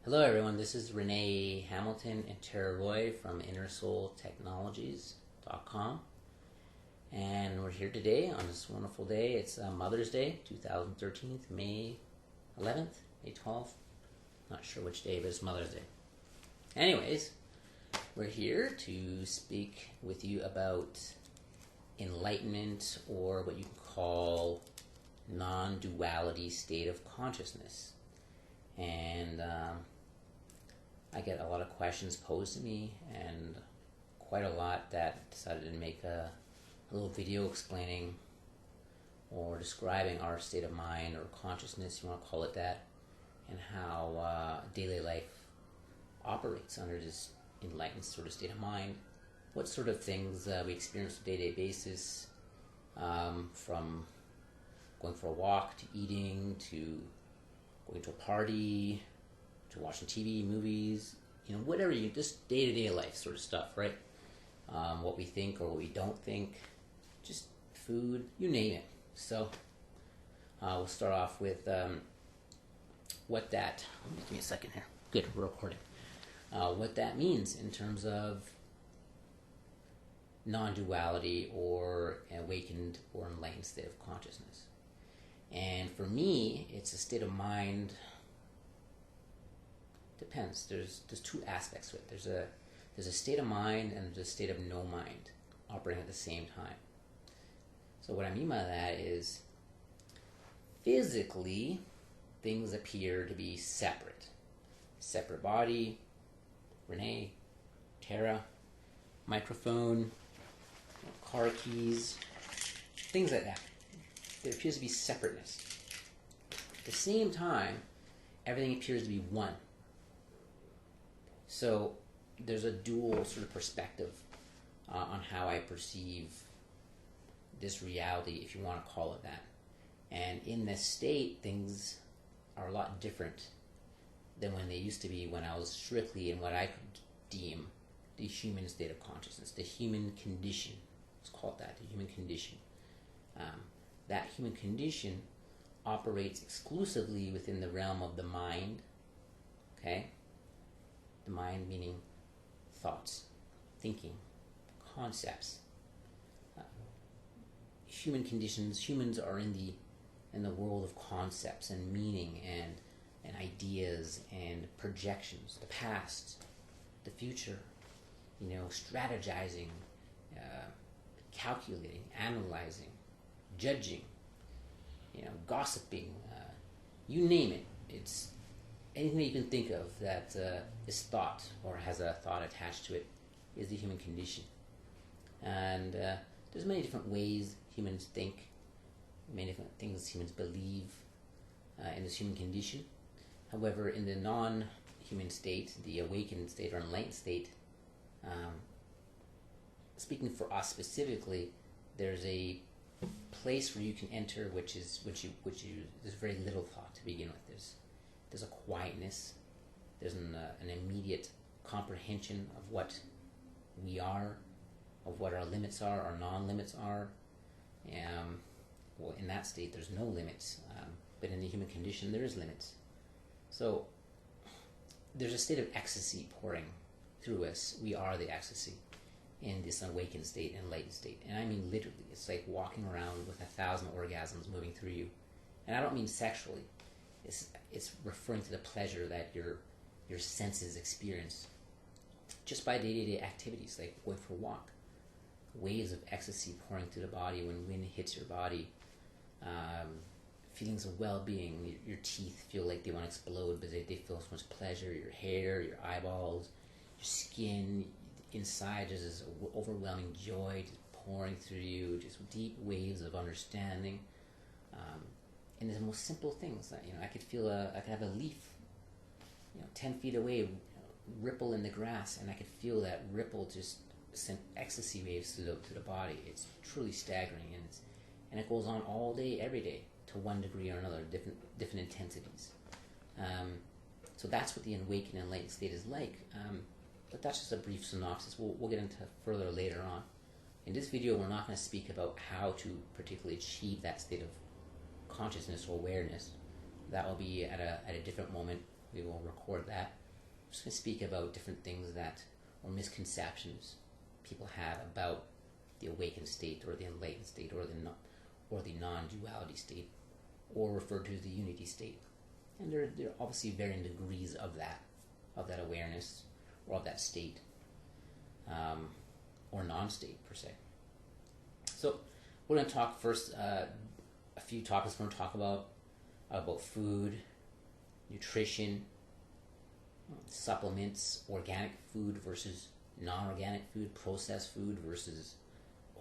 Hello everyone, this is Rene Hamilton and Tara Roy from InnerSoulTechnologies.com, and we're here today on this wonderful day. It's Mother's Day, 2013, May 11th, May 12th, not sure which day, but it's Mother's Day. Anyways, we're here to speak with you about enlightenment, or what you can call non-duality state of consciousness. And I get a lot of questions posed to me, and quite a lot that decided to make a little video explaining or describing our state of mind or consciousness, you want to call it that, and how daily life operates under this enlightened sort of state of mind. What sort of things we experience on a day-to-day basis, from going for a walk to eating to going to a party to watching TV, movies, whatever just day-to-day life sort of stuff, right? What we think or what we don't think, just food, you name it. So we'll start off with what that, give me a second here. Good, we're recording. What that means in terms of non-duality or awakened or enlightened state of consciousness. And for me, it's a state of mind. Depends. There's two aspects to it. There's a state of mind and there's a state of no mind operating at the same time. So what I mean by that is, physically, things appear to be separate. Separate body, Rene, Tara, microphone, car keys, things like that. There appears to be separateness. At the same time, everything appears to be one. So there's a dual sort of perspective on how I perceive this reality, if you want to call it that. And in this state, things are a lot different than when they used to be, when I was strictly in what I could deem the human state of consciousness, the human condition. Let's call it that, the human condition. That human condition operates exclusively within the realm of the mind, okay? The mind meaning thoughts, thinking, concepts. Human conditions, humans are in the world of concepts and meaning and ideas and projections, the past, the future, strategizing, calculating, analyzing, judging, gossiping, you name it. It's anything that you can think of that is thought or has a thought attached to it is the human condition. And there's many different ways humans think, many different things humans believe in this human condition. However, in the non-human state, the awakened state or enlightened state, speaking for us specifically, there's a place where you can enter which there's very little thought to begin with. There's a quietness, there's an immediate comprehension of what we are, of what our limits are, our non-limits are. Well, in that state there's no limits, but in the human condition there is limits. So there's a state of ecstasy pouring through us. We are the ecstasy in this awakened state, enlightened state. And I mean literally, it's like walking around with 1,000 orgasms moving through you. And I don't mean sexually. It's referring to the pleasure that your senses experience just by day-to-day activities, like going for a walk. Waves of ecstasy pouring through the body when wind hits your body. Feelings of well-being. Your teeth feel like they want to explode because they feel so much pleasure. Your hair, your eyeballs, your skin, inside there's this overwhelming joy just pouring through you, just deep waves of understanding. And the most simple things that, I could feel I could have a leaf, 10 feet away, ripple in the grass, and I could feel that ripple just send ecstasy waves to the body. It's truly staggering, and it goes on all day, every day, to one degree or another, different intensities. So that's what the awakened and enlightened state is like. But that's just a brief synopsis. We'll get into further later on. In this video, we're not going to speak about how to particularly achieve that state of consciousness or awareness. That will be at a different moment we will record that. I'm just going to speak about different things or misconceptions people have about the awakened state or the enlightened state or the non-duality state, or referred to as the unity state. And there are obviously varying degrees of that awareness or of that state, or non-state per se. So we're going to talk first a few topics. We're going to talk about food, nutrition, supplements, organic food versus non-organic food, processed food versus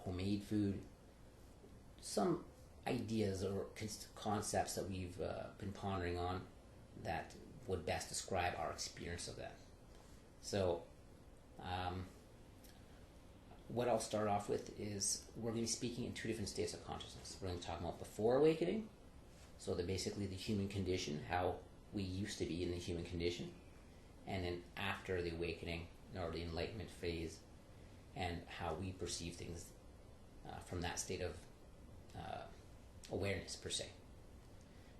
homemade food, some ideas or concepts that we've been pondering on that would best describe our experience of that. So what I'll start off with is we're going to be speaking in two different states of consciousness. We're going to talk about before awakening, so basically the human condition, how we used to be in the human condition, and then after the awakening or the enlightenment phase, and how we perceive things from that state of awareness per se.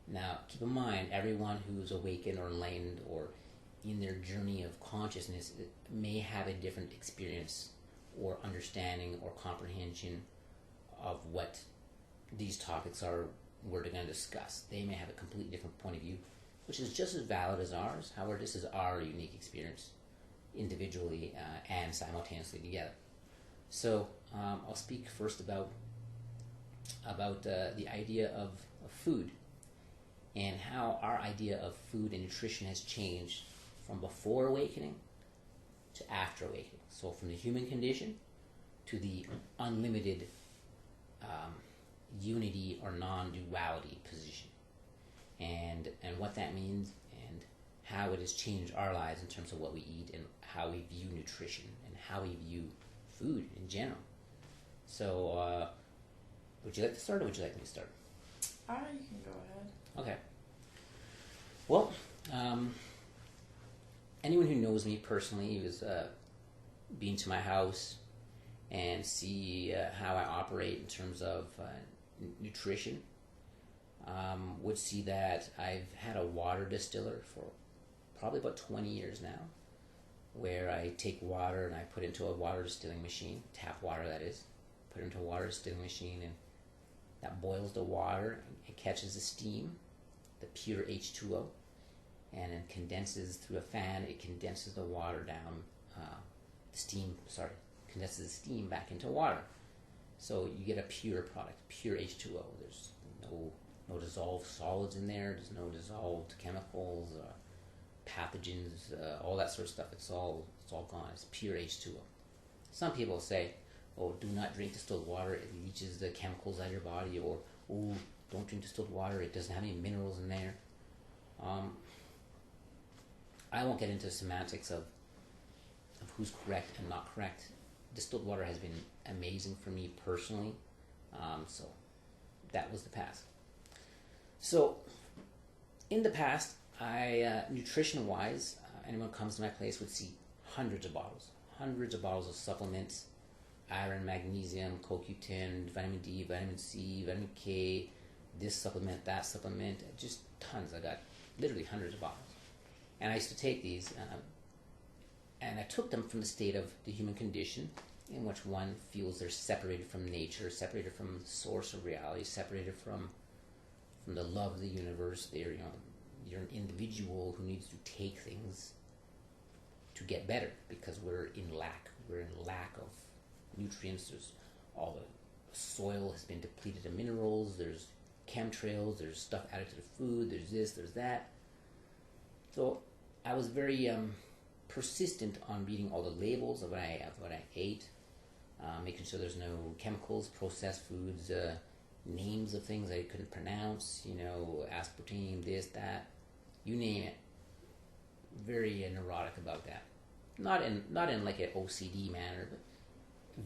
Now, keep in mind, everyone who's awakened or enlightened or in their journey of consciousness may have a different experience or understanding or comprehension of what these topics are we're going to discuss. They may have a completely different point of view, which is just as valid as ours. However, this is our unique experience individually and simultaneously together. So I'll speak first about the idea of food and how our idea of food and nutrition has changed from before awakening to after awakening. So from the human condition to the unlimited unity or non-duality position, and what that means and how it has changed our lives in terms of what we eat and how we view nutrition and how we view food in general. So would you like to start or would you like me to start? You can go ahead. Okay. Well, anyone who knows me personally who's been to my house and see how I operate in terms of nutrition would see that I've had a water distiller for probably about 20 years now, where I take water and I put it into a water distilling machine, tap water that is, put it into a water distilling machine, and that boils the water and catches the steam, the pure H2O, and then condenses through a fan. It condenses the water down, condenses the steam back into water. So you get a pure product, pure H2O. There's no dissolved solids in there. There's no dissolved chemicals, pathogens, all that sort of stuff. It's all gone. It's pure H2O. Some people say, "Oh, do not drink distilled water. It leaches the chemicals out of your body," or "Oh, don't drink distilled water. It doesn't have any minerals in there." I won't get into semantics of who's correct and not correct. Distilled water has been amazing for me personally, so that was the past. So in the past, nutrition-wise, anyone who comes to my place would see hundreds of bottles of supplements, iron, magnesium, CoQ10, vitamin D, vitamin C, vitamin K, this supplement, that supplement, just tons. I got literally hundreds of bottles. And I used to take these, and I took them from the state of the human condition, in which one feels they're separated from nature, separated from the source of reality, separated from the love of the universe. You're an individual who needs to take things to get better because we're in lack. We're in lack of nutrients. There's all the soil has been depleted of minerals. There's chemtrails. There's stuff added to the food. There's this. There's that. So I was very persistent on reading all the labels of what I ate, making sure there's no chemicals, processed foods, names of things I couldn't pronounce. Aspartame, this, that, you name it. Very neurotic about that. Not in like an OCD manner, but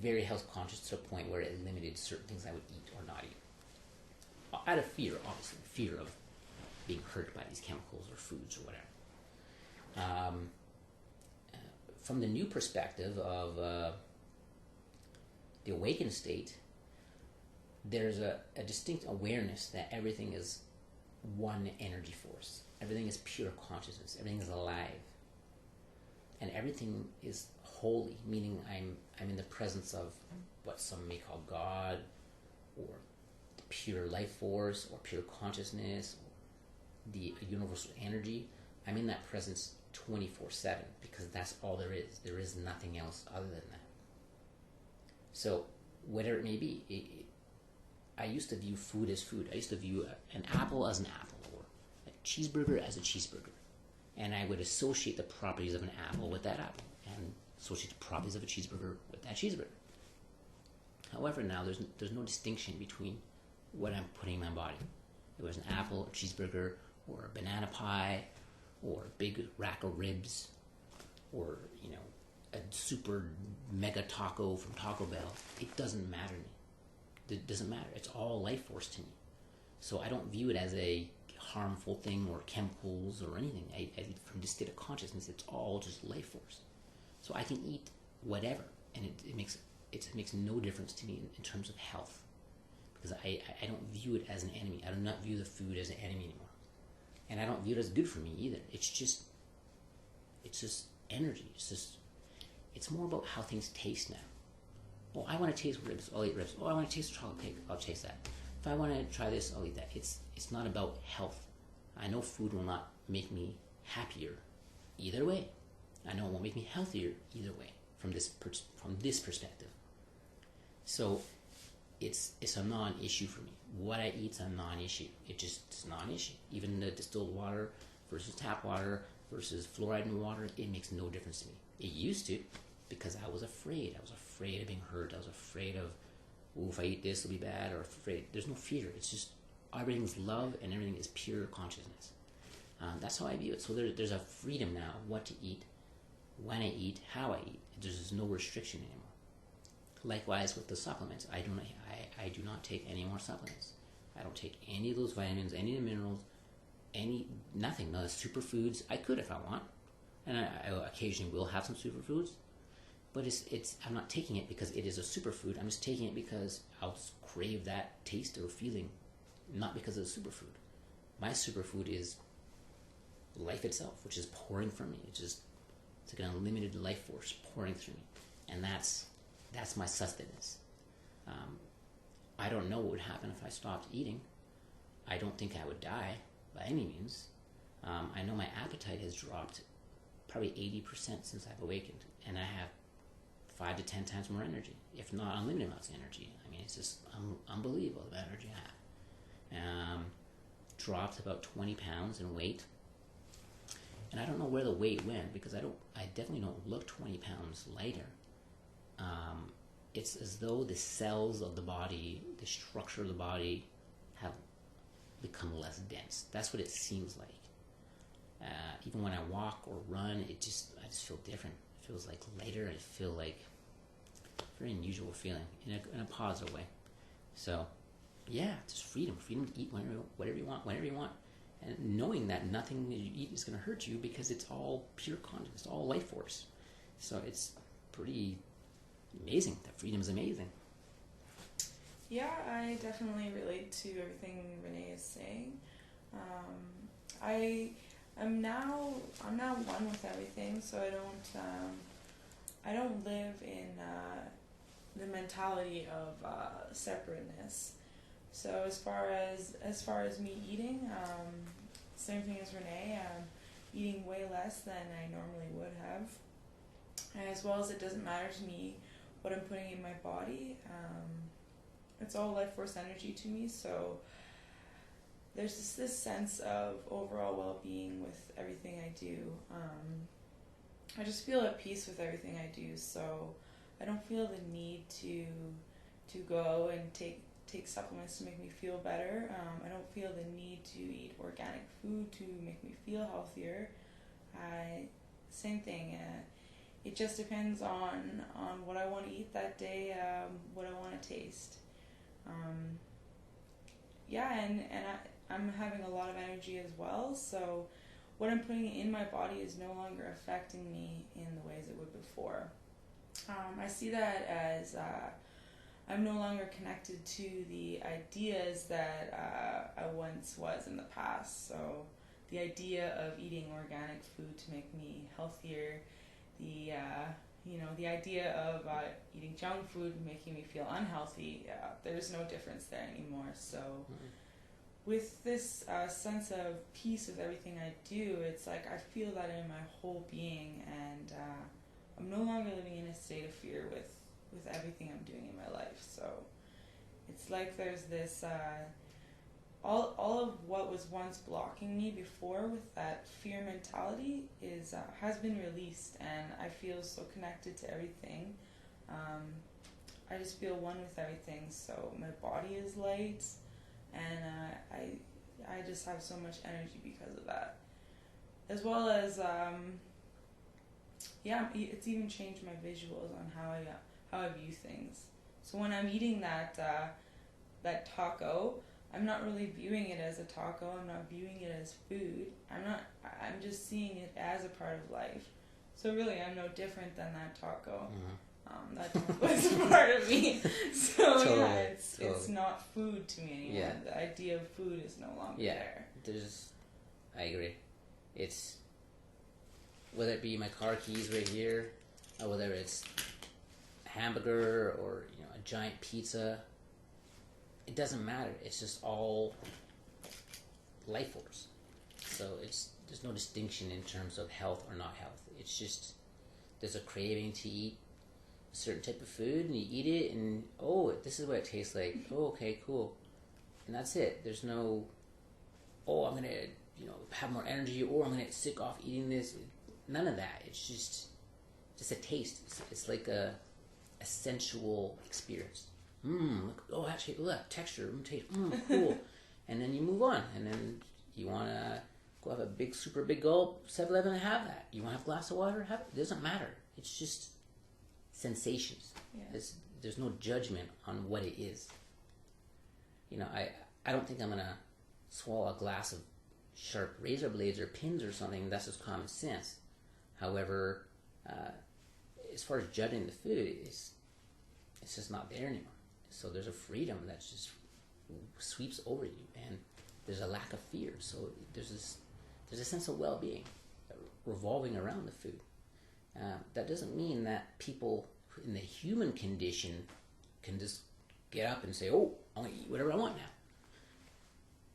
very health conscious to a point where it limited certain things I would eat or not eat. Out of fear, obviously, fear of being hurt by these chemicals or foods or whatever. From the new perspective of the awakened state, there's a distinct awareness that everything is one energy force. everything is pure consciousness. Everything is alive, and everything is holy. Meaning, I'm in the presence of what some may call God, or the pure life force, or pure consciousness, or the universal energy. I'm in that presence 24/7 because that's all there is. There is nothing else other than that. So, whatever it may be, I used to view food as food. I used to view an apple as an apple, or a cheeseburger as a cheeseburger. And I would associate the properties of an apple with that apple, and associate the properties of a cheeseburger with that cheeseburger. However, now there's no distinction between what I'm putting in my body. It was an apple, a cheeseburger, or a banana pie, or a big rack of ribs, or a super mega taco from Taco Bell. It doesn't matter to me. It doesn't matter. It's all life force to me. So I don't view it as a harmful thing or chemicals or anything. From this state of consciousness, it's all just life force. So I can eat whatever, and it makes no difference to me in terms of health, because I don't view it as an enemy. I do not view the food as an enemy anymore, and I don't view it as good for me either. It's just energy. It's more about how things taste now. Oh, I want to taste ribs, I'll eat ribs. Oh, I want to taste chocolate cake, I'll taste that. If I want to try this, I'll eat that. It's not about health. I know food will not make me happier either way. I know it won't make me healthier either way from this perspective. So it's a non-issue for me. What I eat's a non-issue. It's non-issue. Even the distilled water versus tap water versus fluoride in water, it makes no difference to me. It used to, because I was afraid. I was afraid of being hurt. I was afraid of, if I eat this, it'll be bad, or afraid. There's no fear. It's just everything's love and everything is pure consciousness. That's how I view it. So there's a freedom now of what to eat, when I eat, how I eat. There's no restriction anymore. Likewise with the supplements, I do not take any more supplements. I don't take any of those vitamins, any of the minerals, nothing. No superfoods. I could if I want, and I occasionally will have some superfoods. But I'm not taking it because it is a superfood. I'm just taking it because I'll just crave that taste or feeling, not because of the superfood. My superfood is life itself, which is pouring from me. It's like an unlimited life force pouring through me, and that's my sustenance. I don't know what would happen if I stopped eating. I don't think I would die by any means. I know my appetite has dropped probably 80% since I've awakened, and I have 5 to 10 times more energy, if not unlimited amounts of energy. I mean, it's just unbelievable the energy I have. Dropped about 20 pounds in weight, and I don't know where the weight went, because I definitely don't look 20 pounds lighter. It's as though the cells of the body, the structure of the body, have become less dense. That's what it seems like. Even when I walk or run, I just feel different. It feels like lighter. I feel like very unusual feeling in a positive way. So, yeah, just freedom to eat whatever you want, whenever you want, and knowing that nothing that you eat is going to hurt you, because it's all pure consciousness, it's all life force. So it's pretty amazing. That freedom is amazing. Yeah, I definitely relate to everything Rene is saying. I'm now one with everything, so I don't live in the mentality of separateness. So as far as me eating, same thing as Rene, eating way less than I normally would have, as well as it doesn't matter to me what I'm putting in my body. It's all life force energy to me, so there's just this sense of overall well-being with everything I do. I just feel at peace with everything I do, so I don't feel the need to go and take supplements to make me feel better. I don't feel the need to eat organic food to make me feel healthier. Same thing. It just depends on what I want to eat that day, what I want to taste. I'm having a lot of energy as well, so what I'm putting in my body is no longer affecting me in the ways it would before. I see that as I'm no longer connected to the ideas that I once was in the past. So the idea of eating organic food to make me healthier, the the idea of eating junk food making me feel unhealthy, there's no difference there anymore. So with this sense of peace with everything I do, it's like I feel that in my whole being, and I'm no longer living in a state of fear with everything I'm doing in my life. So it's like there's this all of what was once blocking me before with that fear mentality is has been released, and I feel so connected to everything. I just feel one with everything. So my body is light, and I just have so much energy because of that, as well as it's even changed my visuals on how I view things. So when I'm eating that taco, I'm not really viewing it as a taco. I'm not viewing it as food. I'm just seeing it as a part of life. So really, I'm no different than that taco. That taco is a part of me. So Totally, it's not food to me anymore. Yeah. The idea of food is no longer there. I agree. It's whether it be my car keys right here, or whether it's a hamburger or a giant pizza. It doesn't matter. It's just all life force. So there's no distinction in terms of health or not health. It's just there's a craving to eat a certain type of food, and you eat it, and this is what it tastes like. Oh, okay, cool, and that's it. There's no I'm gonna have more energy, or I'm gonna get sick off eating this. None of that. It's just a taste. It's like a sensual experience. Actually, look, texture, taste, cool. And then you move on, and then you want to go have a super big gulp, 7-Eleven, and have that. You want to have a glass of water, have it. It doesn't matter. It's just sensations. Yeah. There's no judgment on what it is. I don't think I'm going to swallow a glass of sharp razor blades or pins or something. That's just common sense. However, as far as judging the food, it's just not there anymore. So there's a freedom that just sweeps over you, and there's a lack of fear. So there's a sense of well-being revolving around the food. That doesn't mean that people in the human condition can just get up and say, "Oh, I'm gonna eat whatever I want now,"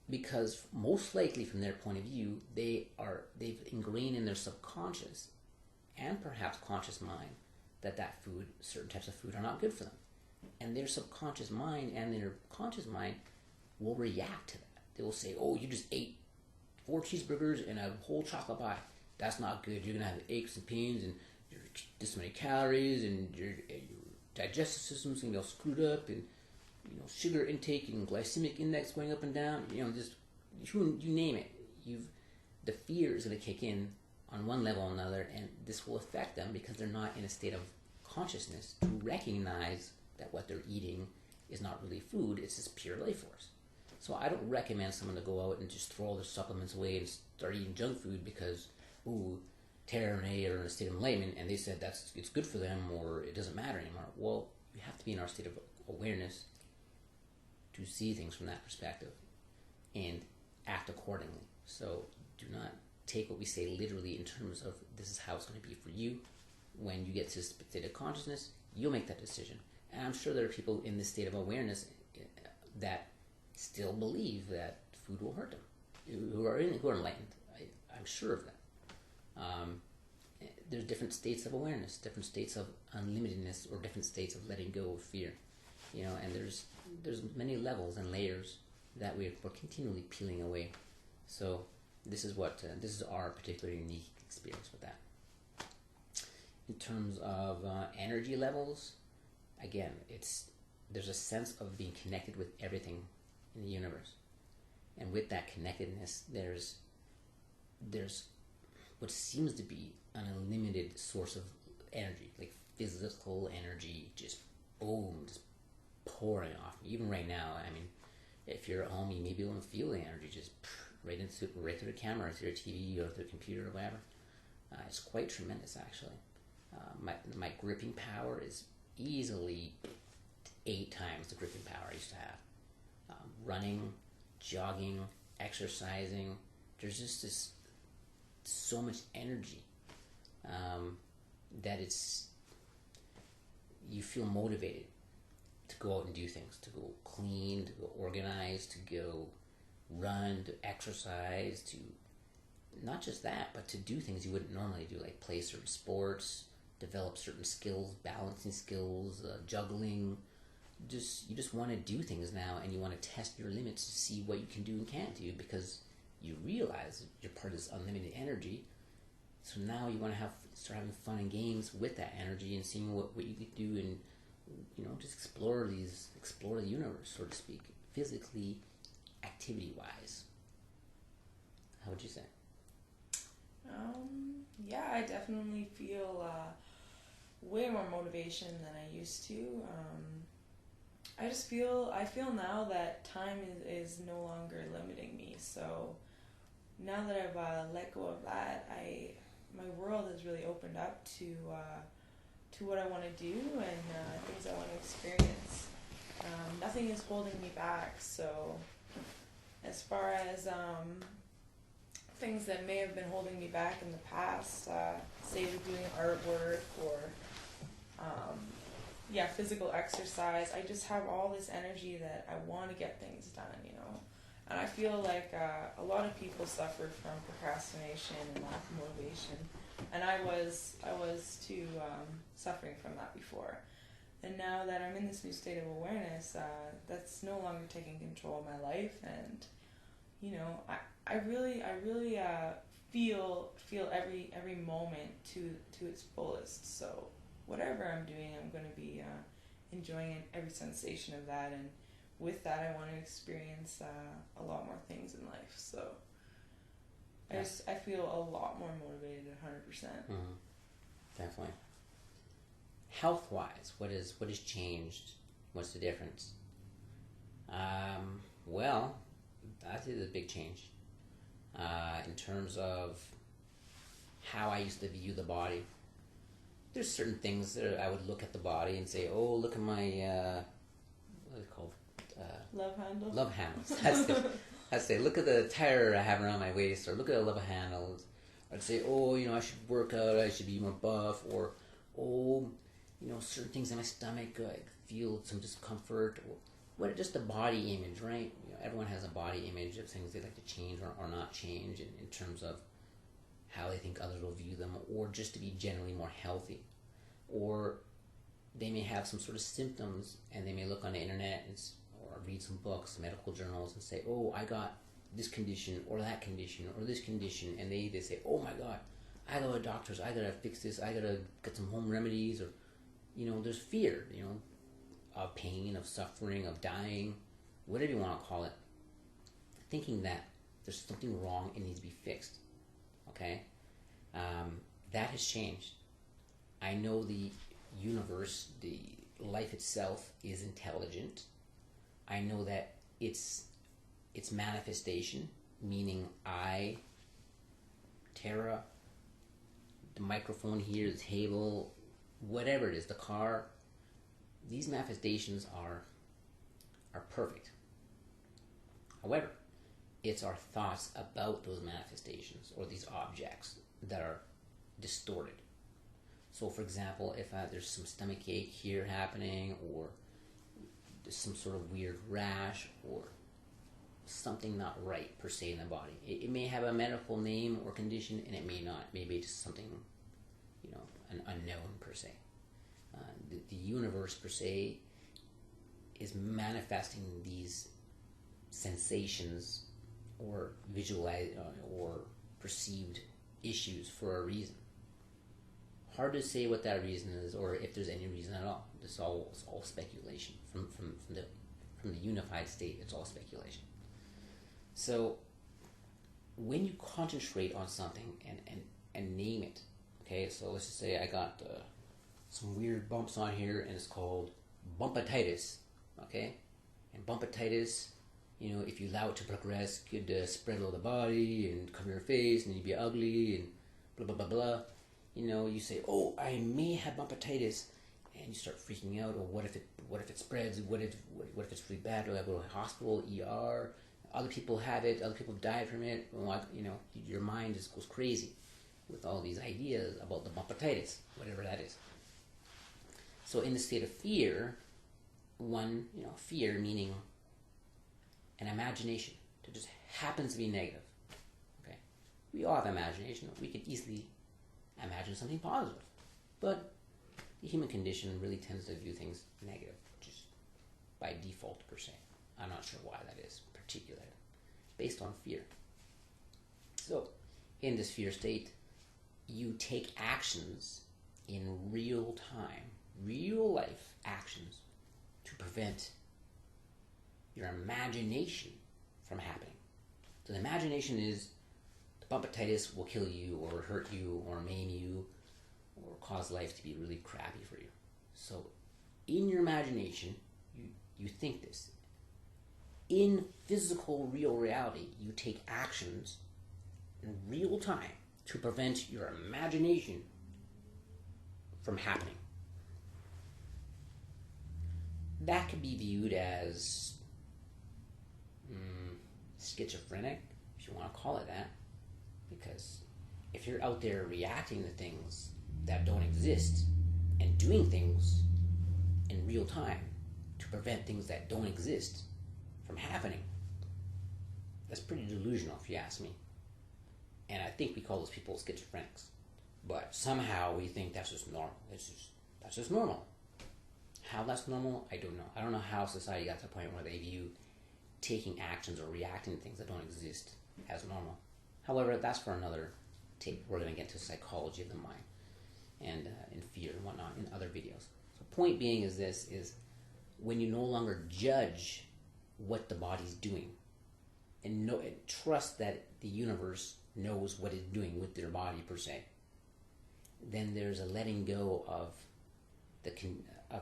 because most likely, from their point of view, they've ingrained in their subconscious and perhaps conscious mind that certain types of food are not good for them. And their subconscious mind and their conscious mind will react to that. They will say, "Oh, you just ate 4 cheeseburgers and a whole chocolate pie. That's not good. You're going to have aches and pains, and you're this many calories, and your digestive system's going to be all screwed up, and sugar intake and glycemic index going up and down. Just you name it. The fear is going to kick in on one level or another, and this will affect them because they're not in a state of consciousness to recognize that what they're eating is not really food, it's just pure life force. So I don't recommend someone to go out and just throw all their supplements away and start eating junk food because, Tara and Rene are in a state of enlightenment and they said it's good for them or it doesn't matter anymore. Well, we have to be in our state of awareness to see things from that perspective and act accordingly. So do not take what we say literally in terms of this is how it's going to be for you. When you get to a state of consciousness, you'll make that decision. And I'm sure there are people in this state of awareness that still believe that food will hurt them, who are enlightened. I'm sure of that. There's different states of awareness, different states of unlimitedness, or different states of letting go of fear. And there's many levels and layers that we're continually peeling away. So this is our particular unique experience with that. In terms of energy levels, again, there's a sense of being connected with everything in the universe, and with that connectedness, there's what seems to be an unlimited source of energy, like physical energy, just pouring off. Even right now, I mean, if you're at home, you may be able to feel the energy just right through the camera, through your TV, or through the computer, or whatever. It's quite tremendous, actually. My gripping power is easily 8 times the gripping power I used to have. Running, jogging, exercising, there's just this so much energy that you feel motivated to go out and do things, to go clean, to go organize, to go run, to exercise, to not just that, but to do things you wouldn't normally do, like play certain sports, develop certain skills, balancing skills, juggling. You just want to do things now, and you want to test your limits to see what you can do and can't do, because you realize you're part of this unlimited energy. So now you want to start having fun and games with that energy and seeing what you can do, and just explore the universe, so to speak, physically, activity wise. How would you say? Yeah, I definitely feel way more motivation than I used to. I feel now that time is no longer limiting me. So now that I've let go of that, my world has really opened up to what I want to do and things I want to experience. Nothing is holding me back. So as far as things that may have been holding me back in the past, say with doing artwork or physical exercise, I just have all this energy that I want to get things done, and I feel like a lot of people suffer from procrastination and lack of motivation, and I was too suffering from that before. And now that I'm in this new state of awareness, that's no longer taking control of my life, and I really feel every moment to its fullest. So whatever I'm doing, I'm going to be enjoying every sensation of that, and with that, I want to experience a lot more things in life. So I feel a lot more motivated, 100%. Mm-hmm. Definitely. Health-wise, what has changed? What's the difference? Well, I think there's a big change in terms of how I used to view the body. There's certain things that I would look at the body and say, "Oh, look at my what are they called? Love handle. Love handles." I'd say, "Look at the tire I have around my waist," or "Look at the love handles." I'd say, "Oh, I should work out. I should be more buff," or "Oh, certain things in my stomach, I feel some discomfort." Or just the body image, right? Everyone has a body image of things they like to change or not change in terms of how they think others will view them, or just to be generally more healthy. Or they may have some sort of symptoms, and they may look on the internet or read some books, medical journals, and say, "Oh, I got this condition or that condition or this condition," and they say, "Oh my God, I go to doctors, I gotta fix this, I gotta get some home remedies," or there's fear, of pain, of suffering, of dying, whatever you want to call it, thinking that there's something wrong and needs to be fixed. Okay, that has changed. I know the universe, the life itself, is intelligent. I know that it's manifestation, meaning I, Tara, the microphone here, the table, whatever it is, the car, these manifestations are perfect. However, it's our thoughts about those manifestations or these objects that are distorted. So, for example, if there's some stomach ache here happening, or there's some sort of weird rash, or something not right per se in the body, it may have a medical name or condition, and it may not. Maybe it's something, an unknown per se. The universe per se is manifesting these sensations or visualized or perceived issues for a reason. Hard to say what that reason is, or if there's any reason at all. It's all speculation from the unified state. It's all speculation. So when you concentrate on something and name it, okay. So let's just say I got some weird bumps on here, and it's called bumpatitis, okay? And bumpatitis, if you allow it to progress, could spread all the body and cover your face, and you'd be ugly, and blah, blah, blah, blah. You say, "Oh, I may have bumpatitis," and you start freaking out. Or what if it spreads? What if it's really bad? Do I go to the hospital, ER? other people have it, other people died from it. Your mind just goes crazy with all these ideas about the bumpatitis, whatever that is. So in the state of fear, fear meaning an imagination that just happens to be negative. Okay, we all have imagination. We could easily imagine something positive, but the human condition really tends to view things negative, just by default per se. I'm not sure why that is particularly, based on fear. So, in this fear state, you take actions in real time, real life actions, to prevent your imagination from happening. So the imagination is the bumpatitis will kill you or hurt you or maim you or cause life to be really crappy for you. So in your imagination, you think this. In physical, real reality, you take actions in real time to prevent your imagination from happening. That could be viewed as schizophrenic, if you want to call it that, because if you're out there reacting to things that don't exist and doing things in real time to prevent things that don't exist from happening, that's pretty delusional if you ask me. And I think we call those people schizophrenics, but somehow we think that's just normal. That's just normal. How that's normal, I don't know. I don't know how society got to the point where they view taking actions or reacting to things that don't exist as normal. However, that's for another tape. We're going to get to psychology of the mind and in fear and whatnot in other videos. So point being is this, is when you no longer judge what the body's doing and trust that the universe knows what it's doing with their body per se, then there's a letting go of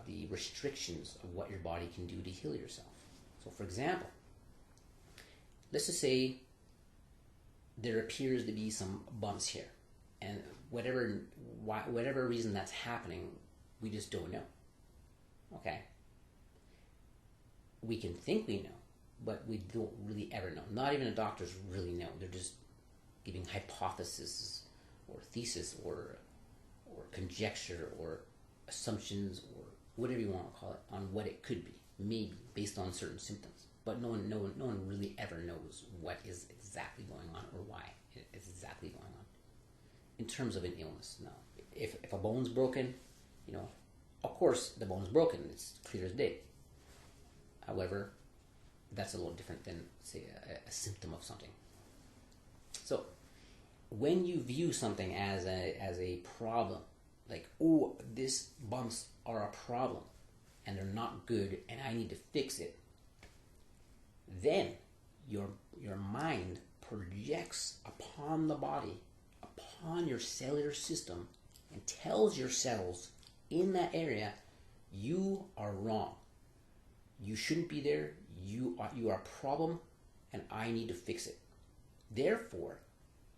the restrictions of what your body can do to heal yourself. So for example, let's just say there appears to be some bumps here, and whatever reason that's happening, we just don't know. Okay? We can think we know, but we don't really ever know. Not even the doctors really know. They're just giving hypotheses or thesis or conjecture or assumptions or whatever you want to call it on what it could be, maybe based on certain symptoms. But no one really ever knows what is exactly going on or why it's exactly going on. In terms of an illness, no. If a bone's broken, of course the bone's broken. It's clear as day. However, that's a little different than, say, a symptom of something. So, when you view something as a problem, like, oh, these bumps are a problem, and they're not good, and I need to fix it, then your mind projects upon the body, upon your cellular system, and tells your cells in that area, you are wrong. You shouldn't be there. You are a problem, and I need to fix it. Therefore,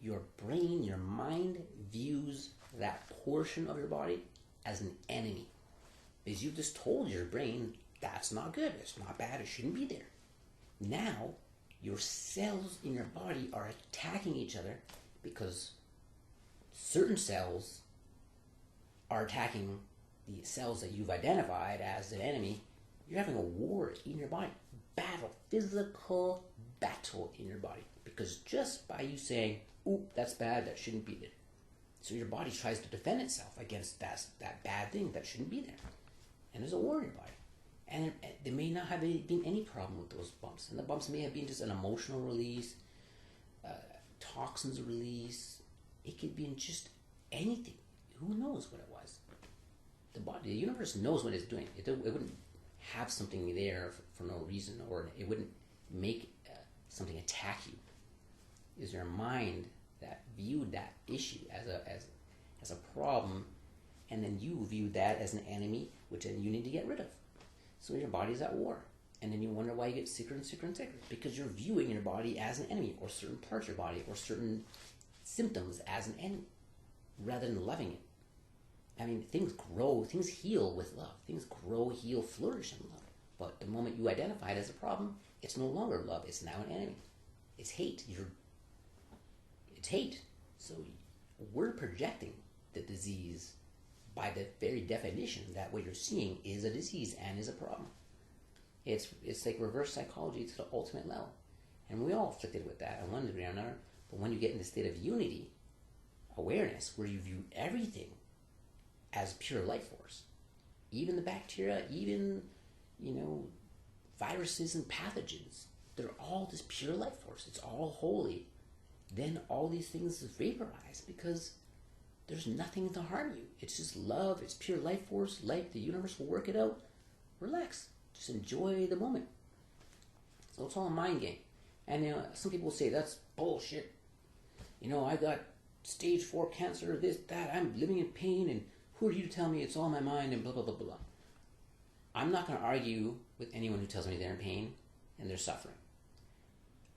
your brain, your mind views that portion of your body as an enemy. Because you just told your brain, that's not good, it's not bad, it shouldn't be there. Now, your cells in your body are attacking each other because certain cells are attacking the cells that you've identified as an enemy. You're having a war in your body. Battle, physical battle in your body. Because just by you saying, ooh, that's bad, that shouldn't be there. So your body tries to defend itself against that bad thing that shouldn't be there. And there's a war in your body. And there may not have been any problem with those bumps. And the bumps may have been just an emotional release, toxins release. It could be in just anything. Who knows what it was? The universe knows what it's doing. It wouldn't have something there for no reason, or it wouldn't make something attack you. Is your mind that viewed that issue as a problem, and then you viewed that as an enemy, which then you need to get rid of. So your body's at war, and then you wonder why you get sicker and sicker and sicker, because you're viewing your body as an enemy, or certain parts of your body, or certain symptoms as an enemy, rather than loving it. I mean, things grow, things heal with love. Things grow, heal, flourish in love. But the moment you identify it as a problem, it's no longer love. It's now an enemy. It's hate. It's hate. So we're projecting the disease by the very definition that what you're seeing is a disease and is a problem. It's like reverse psychology to the ultimate level. And we all afflicted with that in one degree or another. But when you get in the state of unity, awareness, where you view everything as pure life force, even the bacteria, even, viruses and pathogens, they're all this pure life force. It's all holy. Then all these things vaporize because there's nothing to harm you. It's just love. It's pure life force. Life, the universe will work it out. Relax. Just enjoy the moment. So it's all a mind game. And some people say that's bullshit. I got stage 4 cancer, this, that. I'm living in pain, and who are you to tell me it's all my mind and blah, blah, blah, blah. I'm not going to argue with anyone who tells me they're in pain and they're suffering.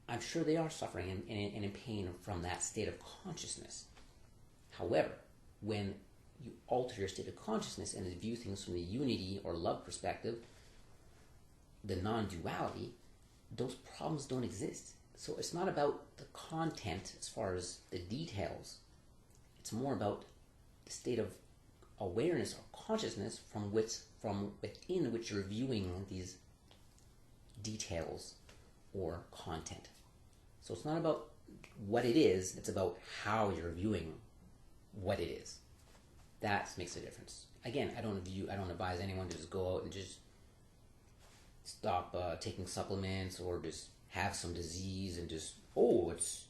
I'm sure they are suffering and in pain from that state of consciousness. However, when you alter your state of consciousness and view things from the unity or love perspective, the non-duality, those problems don't exist. So it's not about the content as far as the details. It's more about the state of awareness or consciousness from within which you're viewing these details or content. So it's not about what it is, it's about how you're viewing what it is. That makes a difference. Again, I don't advise anyone to just go out and just stop taking supplements or just have some disease and just, it's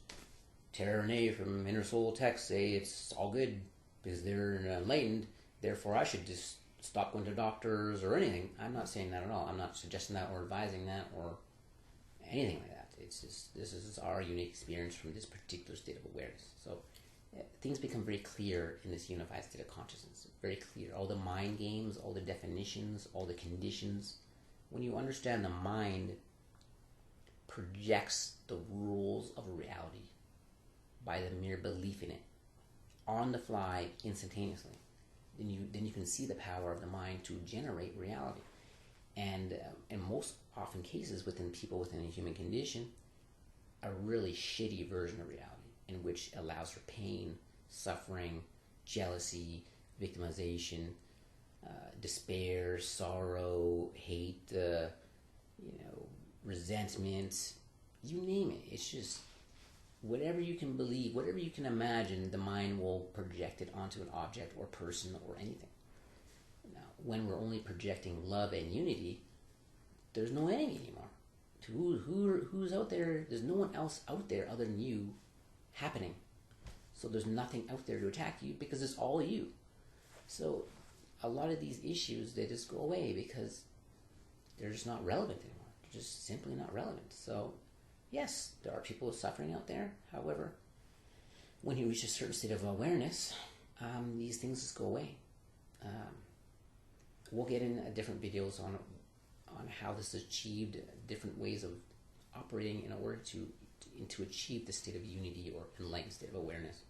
Rene from Inner Soul Tech say it's all good because they're enlightened, therefore I should just stop going to doctors or anything. I'm not saying that at all. I'm not suggesting that or advising that or anything like that. It's just, this is our unique experience from this particular state of awareness. So things become very clear in this unified state of consciousness. Very clear. All the mind games, all the definitions, all the conditions. When you understand the mind projects the rules of reality by the mere belief in it, on the fly, instantaneously, then you can see the power of the mind to generate reality. And in most often cases within people within a human condition, a really shitty version of reality in which allows for pain, suffering, jealousy, victimization, despair, sorrow, hate, resentment, you name it. It's just whatever you can believe, whatever you can imagine, the mind will project it onto an object or person or anything. Now, when we're only projecting love and unity, there's no enemy anymore. Who's out there? There's no one else out there other than you happening. So there's nothing out there to attack you because it's all you. So a lot of these issues, they just go away because they're just not relevant anymore. They're just simply not relevant. So yes, there are people suffering out there. However, when you reach a certain state of awareness, these things just go away. We'll get in different videos on how this is achieved, different ways of operating in order to achieve the state of unity or enlightened state of awareness.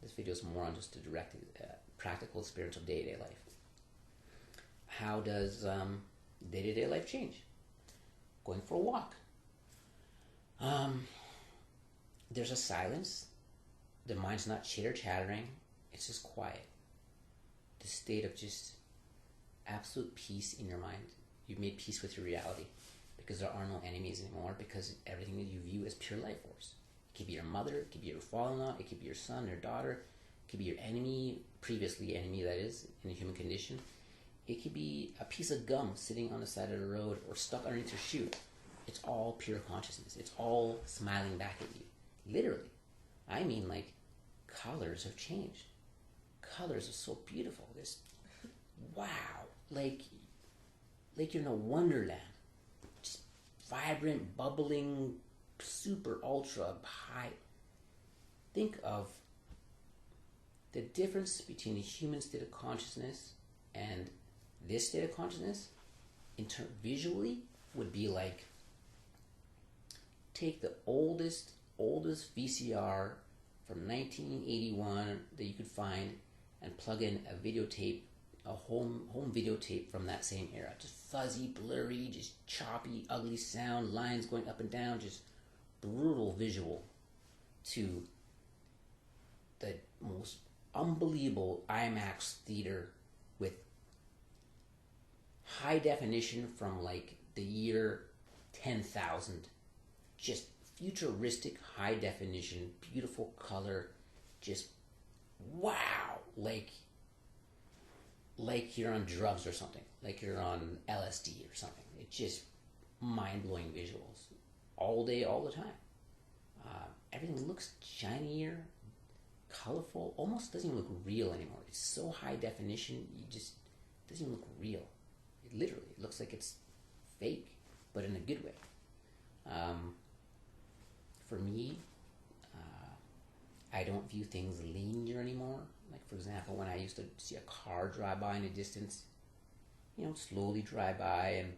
This video is more on just a direct, practical experience of day-to-day life. How does day-to-day life change? Going for a walk. There's a silence. The mind's not chitter-chattering. It's just quiet. The state of just absolute peace in your mind. You've made peace with your reality because there are no enemies anymore, because everything that you view as pure life force. It could be your mother, it could be your father-in-law, it could be your son or daughter, it could be your enemy, previously enemy that is, in the human condition. It could be a piece of gum sitting on the side of the road or stuck underneath your shoe. It's all pure consciousness. It's all smiling back at you. Literally. I mean, like, colors have changed. Colors are so beautiful. This, wow. Like you're in a wonderland. Just vibrant, bubbling, super, ultra, high. Think of the difference between the human state of consciousness and this state of consciousness visually would be like, take the oldest VCR from 1981 that you could find and plug in a videotape a home videotape from that same era. Just fuzzy, blurry, just choppy, ugly sound, lines going up and down, just brutal visual to the most unbelievable IMAX theater with high definition from like the year 10,000. Just futuristic, high definition, beautiful color, just wow, like you're on drugs or something, like you're on LSD or something. It's just mind-blowing visuals all day, all the time. Everything looks shinier, colorful, almost doesn't even look real anymore. It's so high definition, you just it doesn't even look real. It literally looks like it's fake, but in a good way. For me, I don't view things linear anymore. Like, for example, when I used to see a car drive by in the distance, slowly drive by and,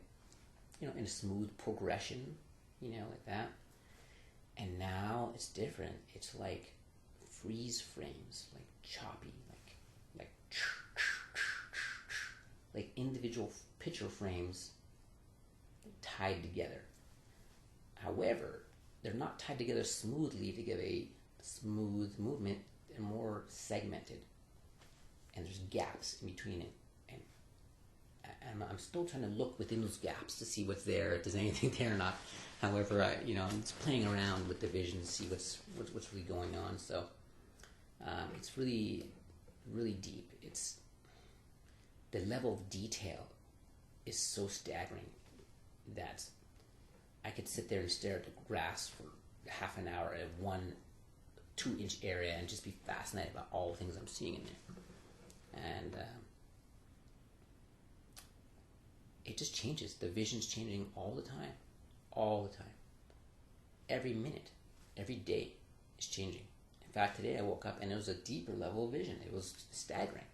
in a smooth progression, like that. And now it's different. It's like freeze frames, like choppy, like individual picture frames tied together. However, they're not tied together smoothly to give a smooth movement. They're more segmented, and there's gaps in between it. And I'm still trying to look within those gaps to see what's there, if there's anything there or not. However, I'm just playing around with the vision to see what's really going on. So it's really, really deep. It's the level of detail is so staggering that I could sit there and stare at the grass for half an hour at 1-2 inch area and just be fascinated about all the things I'm seeing in there. And it just changes. The vision's changing all the time. All the time. Every minute, every day is changing. In fact, today I woke up and it was a deeper level of vision. It was staggering.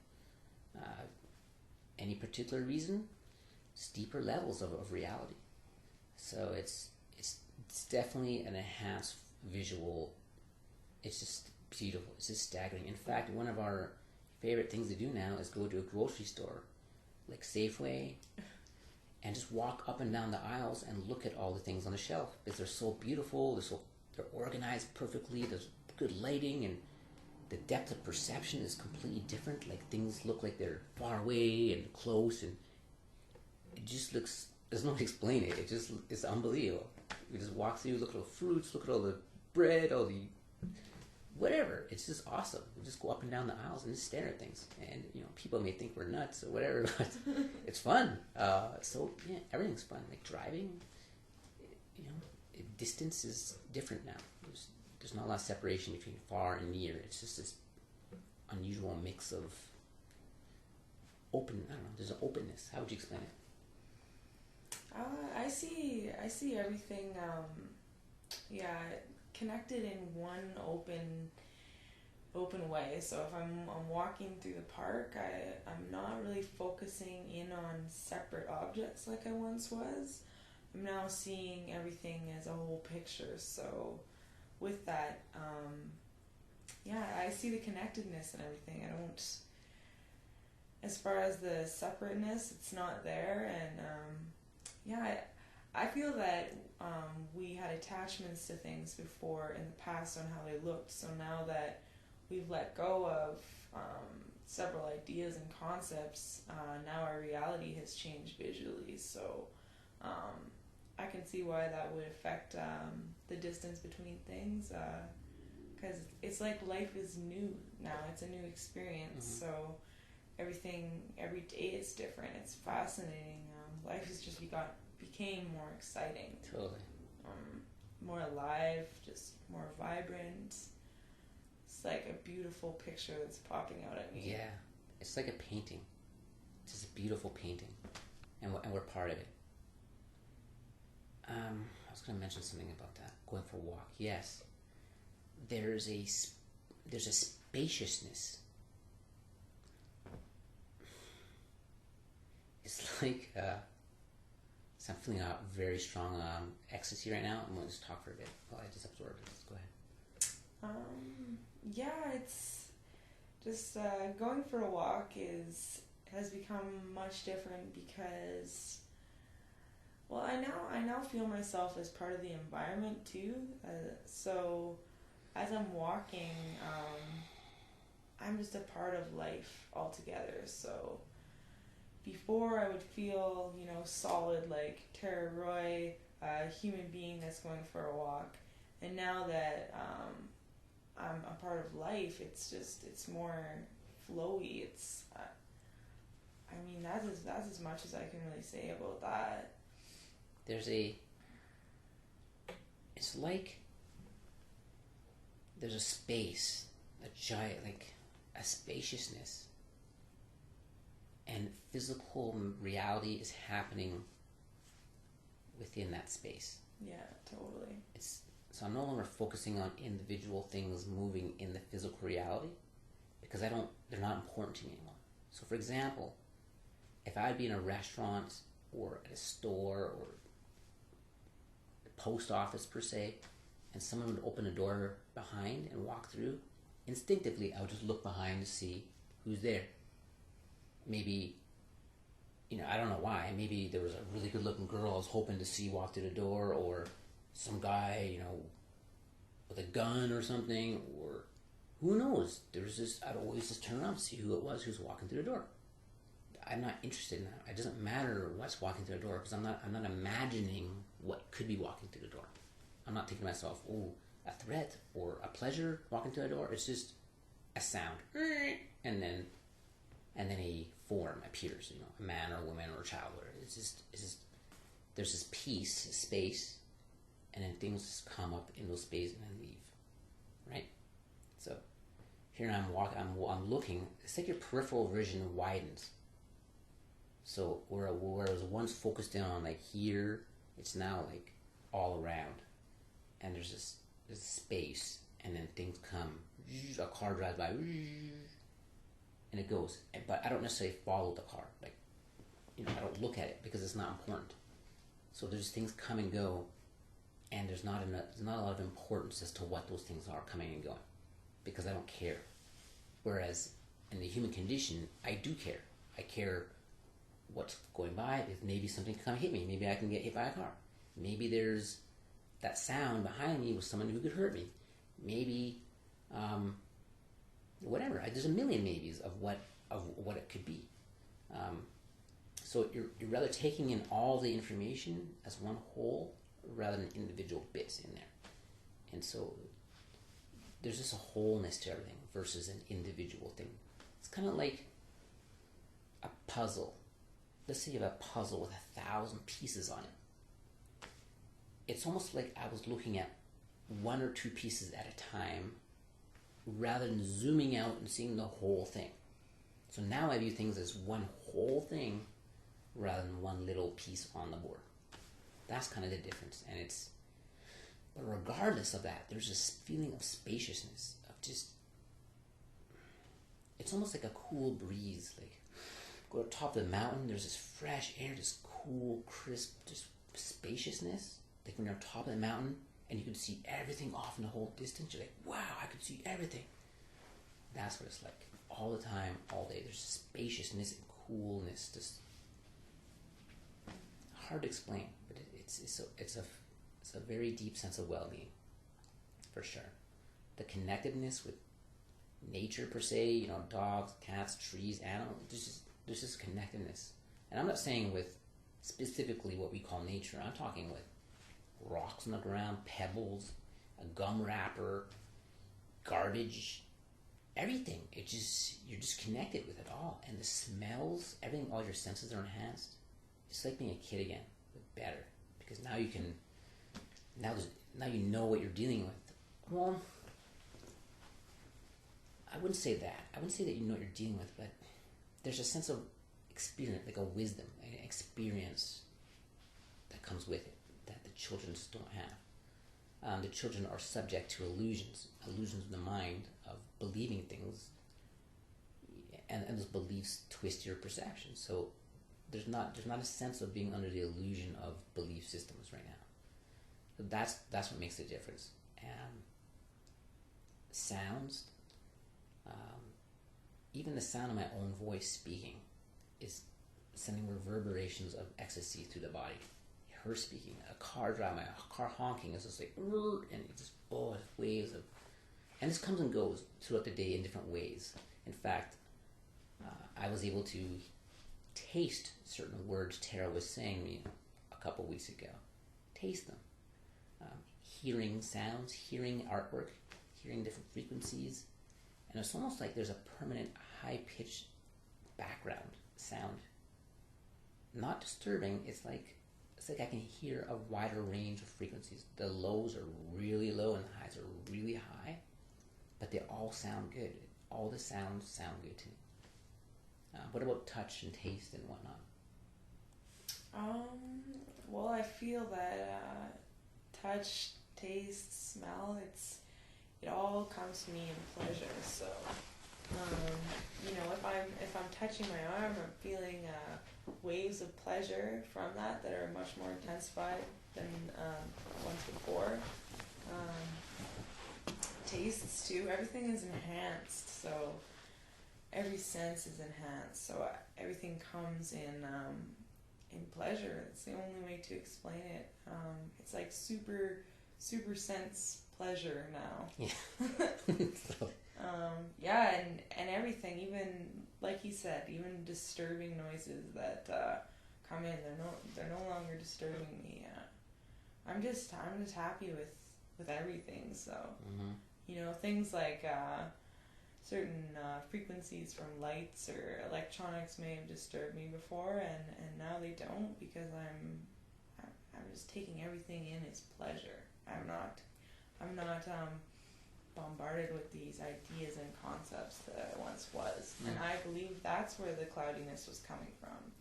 Any particular reason? It's deeper levels of reality. So it's definitely an enhanced visual. It's just beautiful. It's just staggering. In fact, one of our favorite things to do now is go to a grocery store, like Safeway, and just walk up and down the aisles and look at all the things on the shelf because they're so beautiful. They're organized perfectly. There's good lighting, and the depth of perception is completely different. Like, things look like they're far away and close, and it just looks. There's no way to explain it. It's unbelievable. We just walk through, look at all the fruits, look at all the bread, all the whatever. It's just awesome. We just go up and down the aisles and just stare at things. And people may think we're nuts or whatever, but it's fun. So yeah, everything's fun. Like driving, distance is different now. There's not a lot of separation between far and near. It's just this unusual mix of open. I don't know. There's an openness. How would you explain it? I see everything. Connected in one open way. So if I'm walking through the park, I'm not really focusing in on separate objects like I once was. I'm now seeing everything as a whole picture. So with that, I see the connectedness and everything. I don't, as far as the separateness, it's not there. And I feel that we had attachments to things before in the past on how they looked. So now that we've let go of several ideas and concepts, now our reality has changed visually. So I can see why that would affect the distance between things, because it's like life is new now. It's a new experience. Mm-hmm. So every day it's different. It's fascinating. Life has just became more exciting. Totally. More alive, just more vibrant. It's like a beautiful picture that's popping out at me. Yeah, it's like a painting. It's just a beautiful painting, and we're part of it. I was going to mention something about that. Going for a walk. Yes, there's a spaciousness. It's like. So I'm feeling a very strong ecstasy right now. I'm going to just talk for a bit while I just absorb it. Let's go ahead. It's just going for a walk is has become much different because, well, I now feel myself as part of the environment too. So as I'm walking, I'm just a part of life altogether. So before I would feel, solid like Tara Roy, a human being that's going for a walk, and now that I'm a part of life, it's more flowy. It's I mean that's as much as I can really say about that. It's like there's a space, a giant, like a spaciousness, and physical reality is happening within that space. Yeah, totally. So I'm no longer focusing on individual things moving in the physical reality because they're not important to me anymore. So for example, if I'd be in a restaurant or at a store or a post office per se, and someone would open a door behind and walk through, instinctively I would just look behind to see who's there. Maybe, I don't know why, maybe there was a really good looking girl I was hoping to see walk through the door, or some guy, with a gun or something, or who knows. I'd always just turn around and see who it was who's walking through the door. I'm not interested in that. It doesn't matter what's walking through the door because I'm not imagining what could be walking through the door. I'm not thinking to myself, oh, a threat or a pleasure walking through the door. It's just a sound, and then a form appears. A man or a woman or a child. It's just there's this piece, a space, and then things just come up in those spaces and then leave. Right? So here I'm walking. I'm looking. It's like your peripheral vision widens. So where it was once focused in on like here, it's now like all around, and there's this space, and then things come. A car drives by, and it goes. But I don't necessarily follow the car. Like, I don't look at it because it's not important. So there's things come and go, and there's not a lot of importance as to what those things are coming and going, because I don't care. Whereas in the human condition, I do care. I care what's going by. If maybe something can come hit me, maybe I can get hit by a car. Maybe there's that sound behind me with someone who could hurt me. Maybe, whatever. There's a million maybes of what it could be. So you're rather taking in all the information as one whole rather than individual bits in there. And so there's just a wholeness to everything versus an individual thing. It's kind of like a puzzle. Let's say you have a puzzle with 1,000 pieces on it. It's almost like I was looking at one or two pieces at a time rather than zooming out and seeing the whole thing. So now I view things as one whole thing rather than one little piece on the board. That's kind of the difference. But regardless of that, there's this feeling of spaciousness, of just, it's almost like a cool breeze. Like, go to the top of the mountain, there's this fresh air, this cool, crisp, just spaciousness. Like when you're on top of the mountain and you can see everything off in the whole distance, you're like, wow, I can see everything. That's what it's like. All the time, all day. There's spaciousness and coolness. Just hard to explain, but it's a very deep sense of well-being, for sure. The connectedness with nature per se, dogs, cats, trees, animals. There's just connectedness, and I'm not saying with specifically what we call nature. I'm talking with rocks on the ground, pebbles, a gum wrapper, garbage, everything. You're just connected with it all, and the smells, everything. All your senses are enhanced. It's like being a kid again, but better, because now you can. Now you know what you're dealing with. Well, I wouldn't say that. I wouldn't say that you know what you're dealing with, but there's a sense of experience, like a wisdom, an experience that comes with it that the children just don't have. The children are subject to illusions in the mind of believing things, and those beliefs twist your perception. So there's not a sense of being under the illusion of belief systems right now. So that's what makes the difference. Sounds, even the sound of my own voice speaking, is sending reverberations of ecstasy through the body. Her speaking, a car driving, a car honking, is just like, and it's just, waves of, and this comes and goes throughout the day in different ways. In fact, I was able to taste certain words Tara was saying to me a couple weeks ago. Taste them. Hearing sounds, hearing artwork, hearing different frequencies. And it's almost like there's a permanent high-pitched background sound. Not disturbing, it's like I can hear a wider range of frequencies. The lows are really low and the highs are really high, but they all sound good. All the sounds sound good to me. What about touch and taste and whatnot? Well, I feel that touch, taste, smell, it all comes to me in pleasure. So, if I'm touching my arm, I'm feeling waves of pleasure from that are much more intensified than ones before. Tastes too, everything is enhanced. So every sense is enhanced. So everything comes in pleasure. It's the only way to explain it. It's like super sense pleasure now. Yeah. And everything, even like he said, even disturbing noises that come in, they're no longer disturbing me. I'm just happy with everything. So things like certain frequencies from lights or electronics may have disturbed me before, and now they don't, because I'm just taking everything in as pleasure. I'm not bombarded with these ideas and concepts that I once was. And I believe that's where the cloudiness was coming from.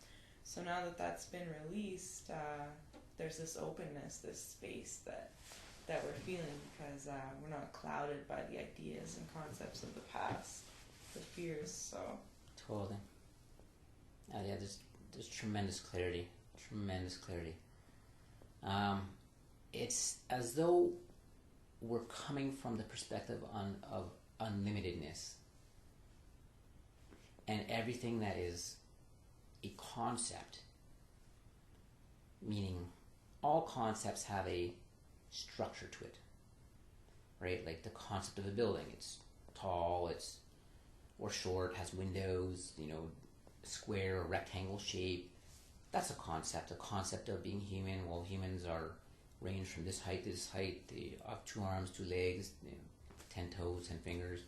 So now that that's been released, there's this openness, this space that we're feeling, because we're not clouded by the ideas and concepts of the past, the fears. So totally. Yeah, there's tremendous clarity. It's as though we're coming from the perspective of unlimitedness, and everything that is a concept, meaning all concepts have a structure to it, right? Like the concept of a building, it's tall, or short, has windows, square or rectangle shape. That's a concept of being human. Well, humans are range from this height to this height. They have 2 arms, 2 legs, 10 toes, 10 fingers.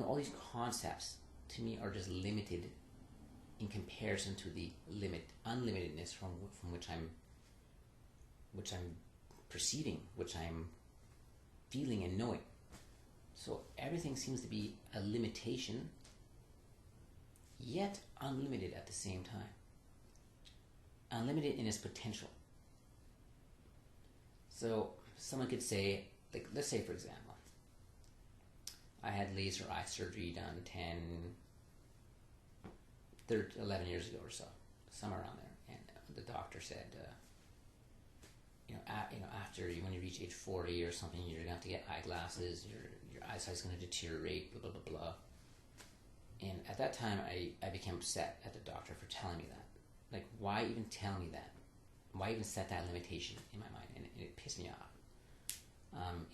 All these concepts to me are just limited in comparison to the unlimitedness from which I'm perceiving, which I'm feeling and knowing. So everything seems to be a limitation, yet unlimited at the same time. Unlimited in its potential. So someone could say, like, let's say for example, I had laser eye surgery done 11 years ago or so, somewhere around there, and the doctor said, after when you reach age 40 or something, you're gonna have to get eyeglasses. Your eyesight's gonna deteriorate. Blah blah blah blah. And at that time, I became upset at the doctor for telling me that. Like, why even tell me that? Why even set that limitation in my mind? And it pissed me off.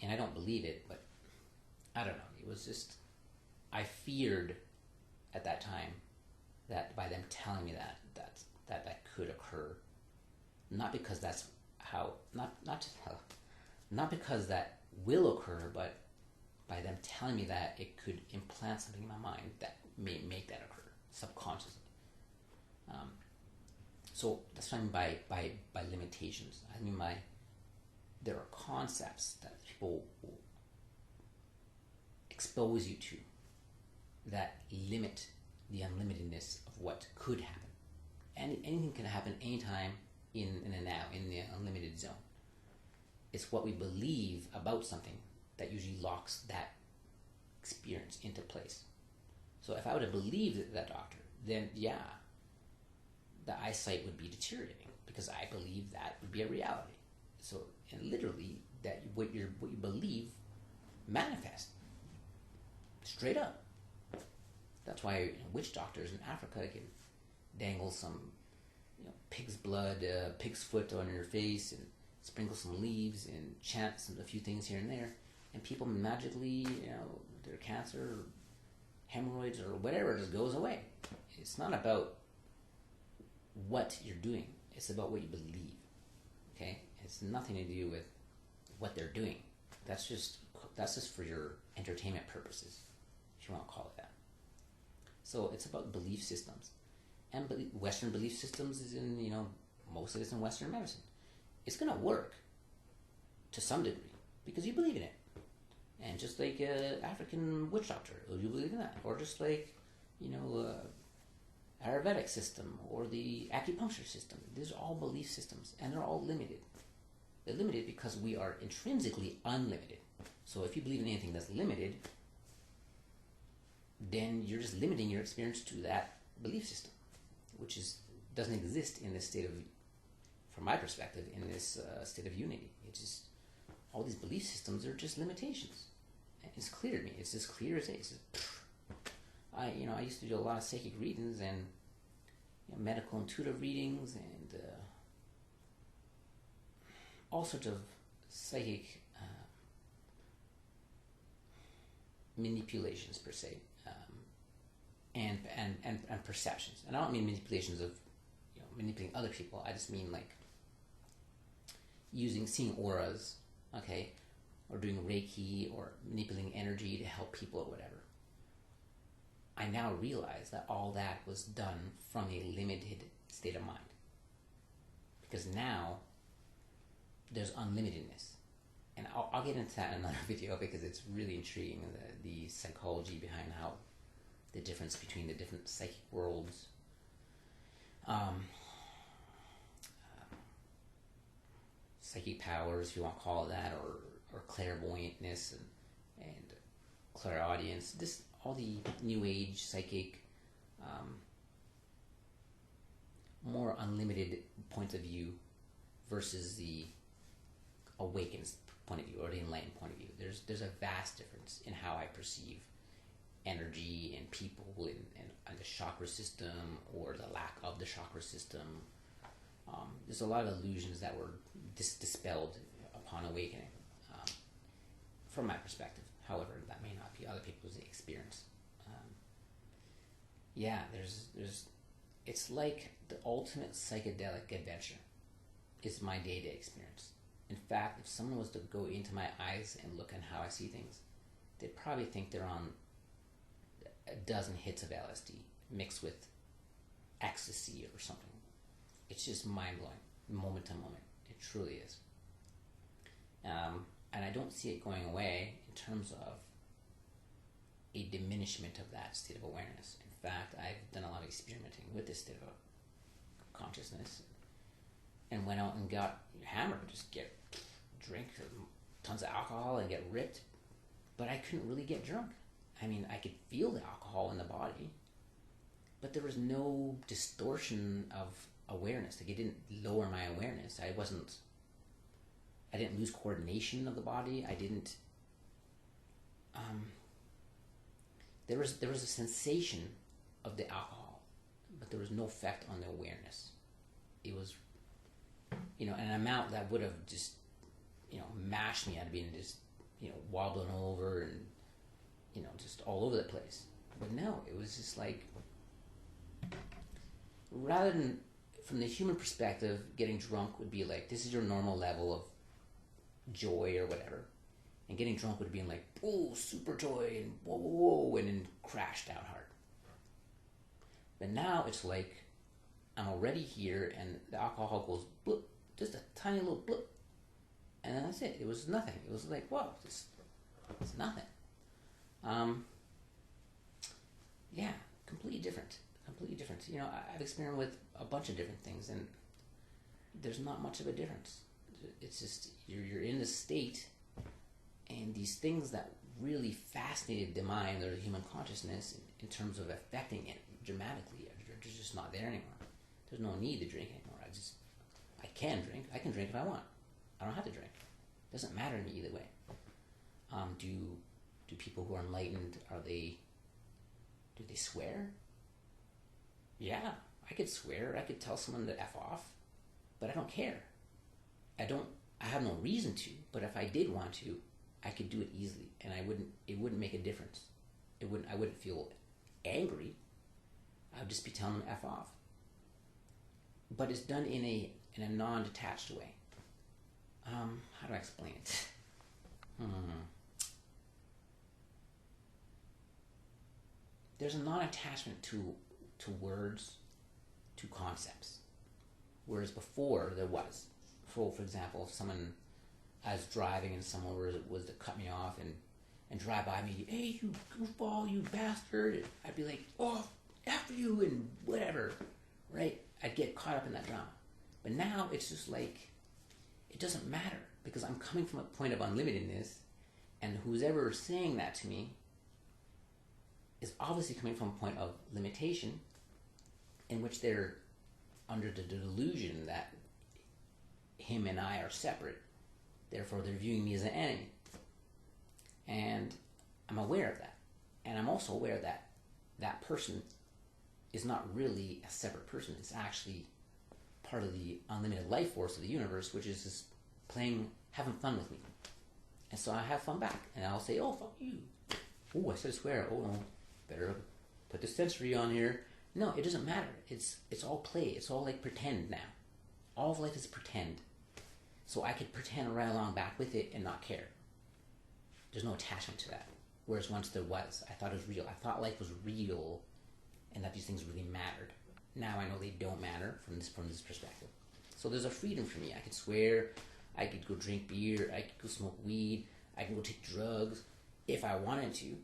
And I don't believe it, but I don't know. It was just, I feared at that time that by them telling me that could occur, not because that's how, not because that will occur, but by them telling me that it could implant something in my mind that may make that occur subconsciously. So that's what I mean by limitations. I mean there are concepts that people will expose you to that limit the unlimitedness of what could happen. And anything can happen anytime in the now, in the unlimited zone. It's what we believe about something that usually locks that experience into place. So if I would have believed that doctor, then yeah, the eyesight would be deteriorating because I believe that would be a reality. So, and literally, that what you believe manifests straight up. That's why witch doctors in Africa can dangle some, pig's blood, pig's foot on your face, and sprinkle some leaves and chant a few things here and there, and people magically, their cancer, or hemorrhoids, or whatever just goes away. It's not about what you're doing; it's about what you believe. Okay, it's nothing to do with what they're doing. That's just for your entertainment purposes, if you want to call it that. So it's about belief systems, and Western belief systems is in most of it's in Western medicine. It's gonna work to some degree because you believe in it, and just like African witch doctor, you believe in that, or just like Ayurvedic system or the acupuncture system. These are all belief systems, and they're all limited. They're limited because we are intrinsically unlimited. So if you believe in anything that's limited, then you're just limiting your experience to that belief system, which doesn't exist in this state of, from my perspective, in this state of unity. It's just all these belief systems are just limitations. And it's clear to me. It's as clear as day. It's just, I used to do a lot of psychic readings and medical intuitive readings and all sorts of psychic manipulations per se, and perceptions. And I don't mean manipulations of manipulating other people. I just mean like seeing auras, okay, or doing Reiki or manipulating energy to help people or whatever. I now realize that all that was done from a limited state of mind. Because now there's unlimitedness. And I'll get into that in another video because it's really intriguing, the psychology behind how the difference between the different psychic worlds, psychic powers, if you want to call it that, or clairvoyantness and clairaudience, all the new age psychic, more unlimited points of view versus the awakened point of view or the enlightened point of view. There's a vast difference in how I perceive energy and people and the chakra system or the lack of the chakra system. There's a lot of illusions that were dispelled upon awakening, from my perspective. However, that may not be other people's experience. It's like the ultimate psychedelic adventure is my day-to-day experience. In fact, if someone was to go into my eyes and look at how I see things, they'd probably think they're on a dozen hits of LSD mixed with ecstasy or something. It's just mind-blowing, moment to moment. It truly is. And I don't see it going away in terms of a diminishment of that state of awareness. In fact, I've done a lot of experimenting with this state of consciousness and went out and got hammered, just drink tons of alcohol and get ripped, but I couldn't really get drunk. I mean, I could feel the alcohol in the body, but there was no distortion of awareness. Like, it didn't lower my awareness. I didn't lose coordination of the body. I didn't. There was a sensation of the alcohol, but there was no effect on the awareness. It was, an amount that would have just, mashed me out of being just, wobbling over and, just all over the place. But no, it was just like, rather than, from the human perspective, getting drunk would be like, this is your normal level of joy or whatever. And getting drunk would be like, oh, super joy, and whoa, whoa, whoa, and then crash down hard. But now it's like, I'm already here, and the alcohol goes bloop, just a tiny little bloop. And then that's it. It was nothing. It was like, whoa, it's nothing. Yeah, completely different. Completely different. I've experimented with a bunch of different things, and there's not much of a difference. It's just, you're in the state, and these things that really fascinated the mind or the human consciousness in terms of affecting it dramatically are just not there anymore. There's no need to drink anymore. I can drink. I can drink if I want. I don't have to drink. It doesn't matter to me either way. Do people who are enlightened, do they swear? Yeah, I could swear, I could tell someone to F off, but I don't care. I have no reason to, but if I did want to, I could do it easily, and it wouldn't make a difference. I wouldn't feel angry. I would just be telling them F off. But it's done in a non-detached way. How do I explain it? There's a non-attachment to words, to concepts. Whereas before there was. For example, if someone, I was driving and someone was to cut me off and drive by me, hey, you goofball, you bastard, I'd be like, oh, F you, and whatever, right? I'd get caught up in that drama. But now it's just like, it doesn't matter, because I'm coming from a point of unlimitedness, and who's ever saying that to me is obviously coming from a point of limitation, in which they're under the delusion that him and I are separate. Therefore, they're viewing me as an enemy. And I'm aware of that. And I'm also aware that that person is not really a separate person. It's actually part of the unlimited life force of the universe, which is just having fun with me. And so I have fun back. And I'll say, oh, fuck you. Oh, I said swear. Oh, no. Better put the sensory on here. No, it doesn't matter. It's all play. It's all like pretend now. All of life is pretend. So I could pretend right along back with it and not care. There's no attachment to that. Whereas once there was. I thought it was real. I thought life was real and that these things really mattered. Now I know they don't matter from this perspective. So there's a freedom for me. I could swear, I could go drink beer, I could go smoke weed, I could go take drugs if I wanted to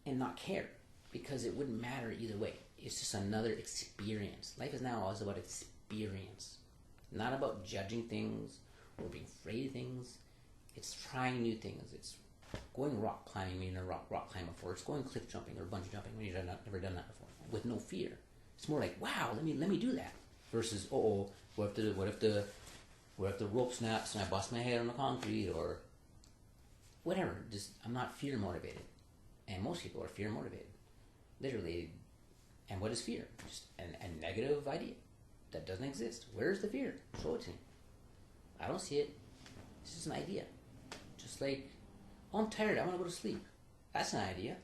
and not care, because it wouldn't matter either way. It's just another experience. Life is now always about experience, not about judging things or being afraid of things. It's trying new things. It's going rock climbing when you've never rock climbed before. It's going cliff jumping or bungee jumping when you've never done that before, with no fear. It's more like, wow, let me do that, versus what if the rope snaps and I bust my head on the concrete or whatever. Just I'm not fear motivated, and most people are fear motivated, literally. And what is fear? Just a negative idea that doesn't exist. Where's the fear? Show it to me. I don't see it. It's just an idea. Just like, oh, I'm tired, I want to go to sleep. That's an idea.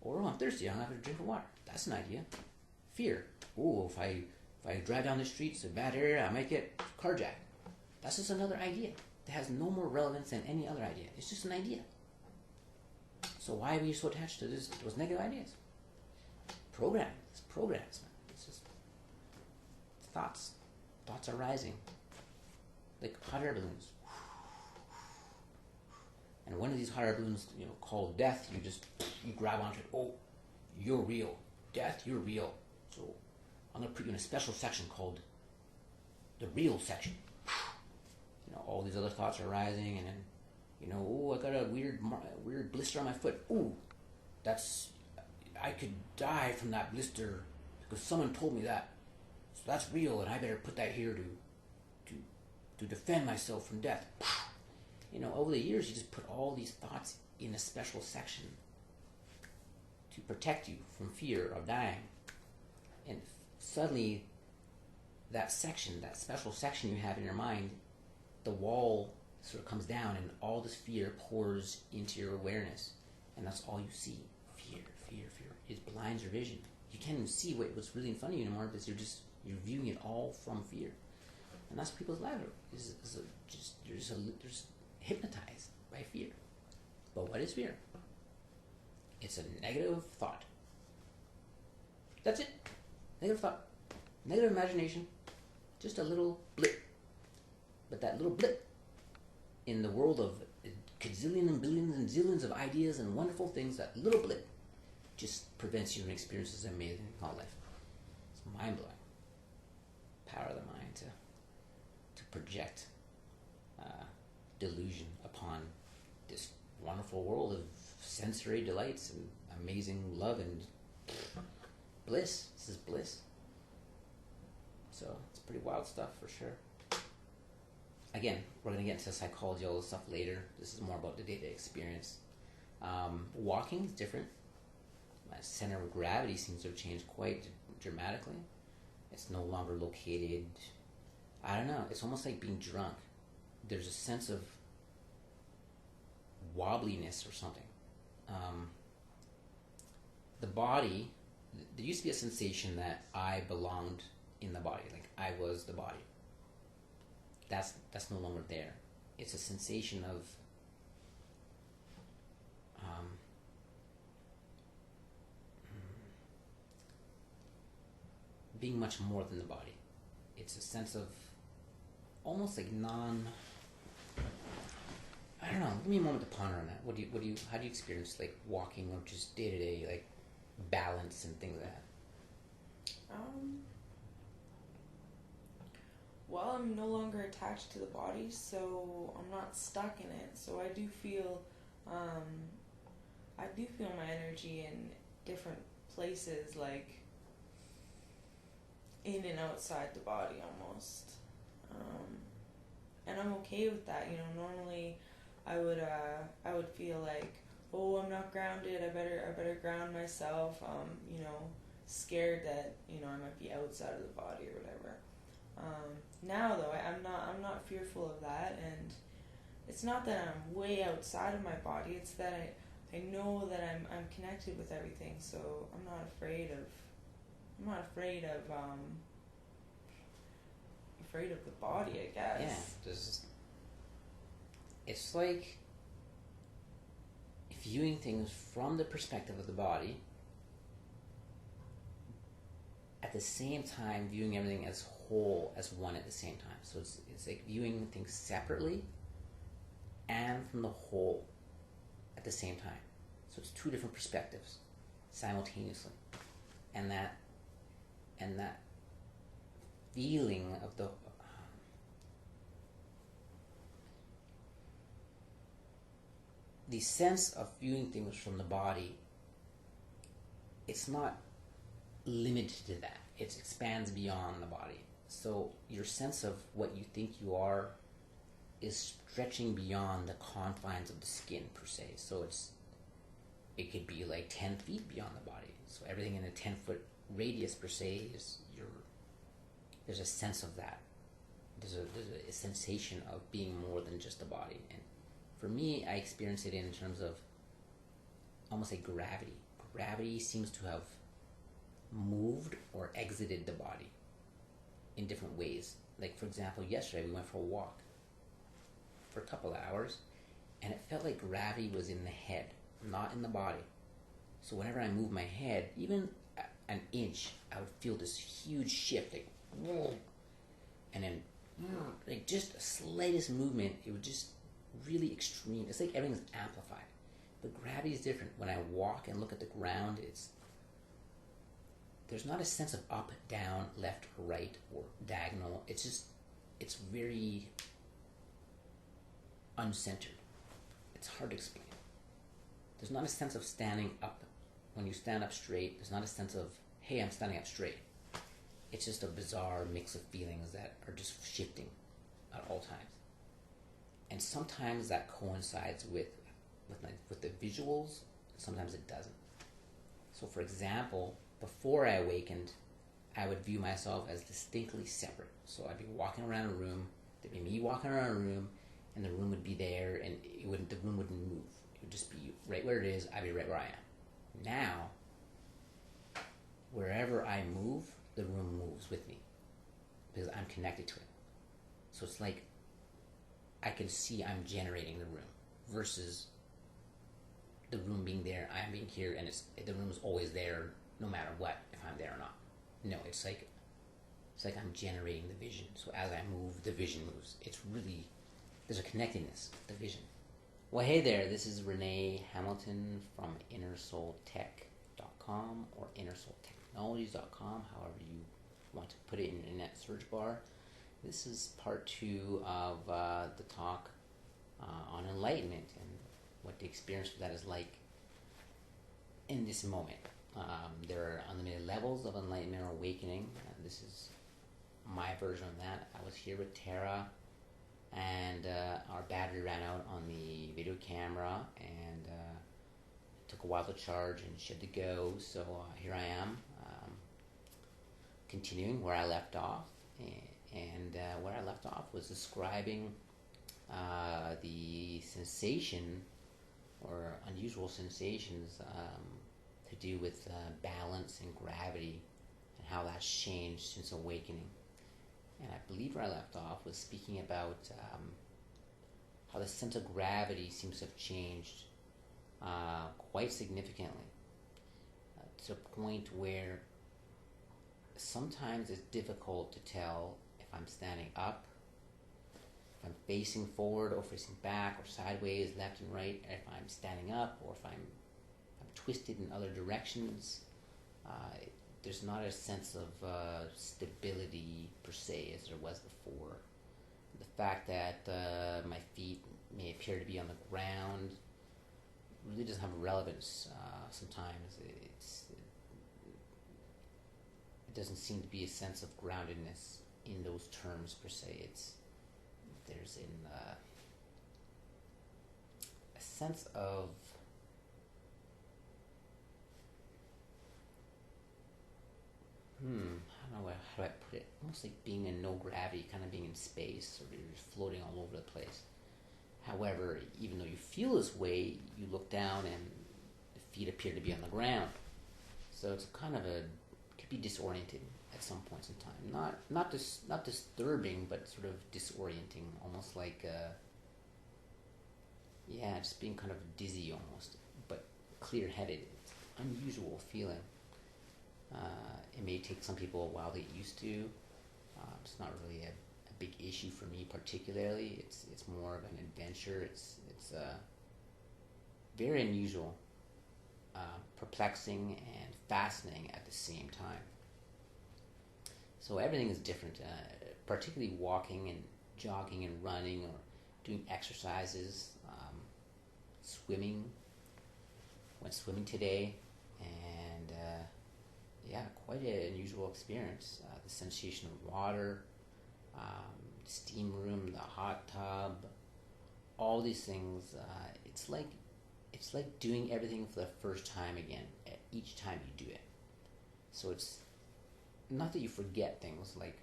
Or, oh, I'm thirsty, I'm going to have a drink of water. That's an idea. Fear. Oh, if I drive down the street, it's a bad area, I might get carjacked. That's just another idea that has no more relevance than any other idea. It's just an idea. So why are we so attached to those negative ideas? Programming. It's programs, man. It's just thoughts. Thoughts are rising. Like hot air balloons. And one of these hot air balloons, called death, you grab onto it. Oh, you're real. Death, you're real. So I'm going to put you in a special section called the real section. All these other thoughts are rising, and then, oh, I got a weird blister on my foot. Oh, I could die from that blister because someone told me that. So that's real, and I better put that here to defend myself from death. Over the years, you just put all these thoughts in a special section to protect you from fear of dying. And suddenly, that special section you have in your mind, the wall sort of comes down and all this fear pours into your awareness. And that's all you see. Fear. It blinds your vision. You can't even see what's really in front of you anymore because you're viewing it all from fear. And that's what people's lives are. You're just hypnotized by fear. But what is fear? It's a negative thought. That's it. Negative thought. Negative imagination. Just a little blip. But that little blip in the world of gazillion and billions and zillions of ideas and wonderful things, that little blip just prevents you from experiencing this amazing thing called life. It's mind-blowing. Power of the mind to project delusion upon this wonderful world of sensory delights and amazing love and bliss. This is bliss. So it's pretty wild stuff for sure. Again, we're going to get into psychology, all this stuff later. This is more about the day-to-day experience. Walking is different. My center of gravity seems to have changed quite dramatically. It's no longer located. I don't know. It's almost like being drunk. There's a sense of wobbliness or something. The body, there used to be a sensation that I belonged in the body, like I was the body. That's no longer there. It's a sensation of being much more than the body. It's a sense of almost like I don't know. Give me a moment to ponder on that. How do you experience like walking or just day to day like balance and things like that? Well, I'm no longer attached to the body, so I'm not stuck in it. So I do feel my energy in different places, like in and outside the body almost. And I'm okay with that. Normally I would feel like, oh, I'm not grounded. I better ground myself. Scared that I might be outside of the body or whatever. Now though, I'm not fearful of that, and it's not that I'm way outside of my body. It's that I know that I'm connected with everything, so I'm not afraid of the body, I guess. Yeah, it's like viewing things from the perspective of the body, at the same time viewing everything as whole, as one at the same time. So it's like viewing things separately and from the whole at the same time. So it's two different perspectives simultaneously, and that feeling of the sense of viewing things from the body, it's not limited to that. It expands beyond the body. So your sense of what you think you are is stretching beyond the confines of the skin per se. So it could be like 10 feet beyond the body. So everything in a 10-foot radius per se there's a sense of that. There's a sensation of being more than just the body. And for me, I experience it in terms of almost like gravity. Gravity seems to have moved or exited the body in different ways. Like, for example, yesterday we went for a walk for a couple of hours, and it felt like gravity was in the head, not in the body. So whenever I moved my head, even an inch, I would feel this huge shift, like, whoa, and then like just the slightest movement, it would just really extreme. It's like everything's amplified. But gravity is different. When I walk and look at the ground, there's not a sense of up, down, left, or right, or diagonal. It's very uncentered. It's hard to explain. There's not a sense of standing up. When you stand up straight, there's not a sense of, hey, I'm standing up straight. It's just a bizarre mix of feelings that are just shifting at all times. And sometimes that coincides with the visuals, sometimes it doesn't. So for example, before I awakened, I would view myself as distinctly separate. So I'd be walking around a room, there'd be me walking around a room, and the room would be there, and the room wouldn't move. It would just be right where it is, I'd be right where I am. Now, wherever I move, the room moves with me, because I'm connected to it. So it's like I can see I'm generating the room, versus the room being there, I'm being here, and the room is always there no matter what, if I'm there or not. No, it's like I'm generating the vision. So as I move, the vision moves. It's really, there's a connectedness, the vision. Well, hey there, this is Rene Hamilton from InnerSoulTech.com or InnerSoulTechnologies.com, however you want to put it in the internet search bar. This is part 2 of the talk on enlightenment and what the experience of that is like in this moment. There are unlimited levels of enlightenment or awakening. This is my version of that. I was here with Tara, and our battery ran out on the video camera, and it took a while to charge, and she had to go, so here I am. continuing where I left off, and where I left off was describing the sensation or unusual sensations to do with balance and gravity and how that's changed since awakening. And I believe where I left off was speaking about how the sense of gravity seems to have changed quite significantly to a point where sometimes it's difficult to tell if I'm standing up, if I'm facing forward or facing back or sideways, left and right, if I'm standing up or if I'm twisted in other directions. There's not a sense of stability per se as there was before. The fact that my feet may appear to be on the ground really doesn't have relevance. Sometimes it doesn't seem to be a sense of groundedness in those terms per se. There's a sense of I don't know how do I put it, almost like being in no gravity, kind of being in space, or you're just floating all over the place. However, even though you feel this way, you look down and the feet appear to be on the ground. So it's kind of it could be disorienting at some points in time. Not disturbing, but sort of disorienting, almost like just being kind of dizzy almost, but clear-headed. It's an unusual feeling. It may take some people a while to get used to. It's not really a big issue for me particularly. It's more of an adventure. It's very unusual, perplexing, and fascinating at the same time. So everything is different, particularly walking and jogging and running or doing exercises, swimming. Went swimming today, and quite an unusual experience. The sensation of water, the steam room, the hot tub, all these things. It's like doing everything for the first time again. Each time you do it, so it's not that you forget things. Like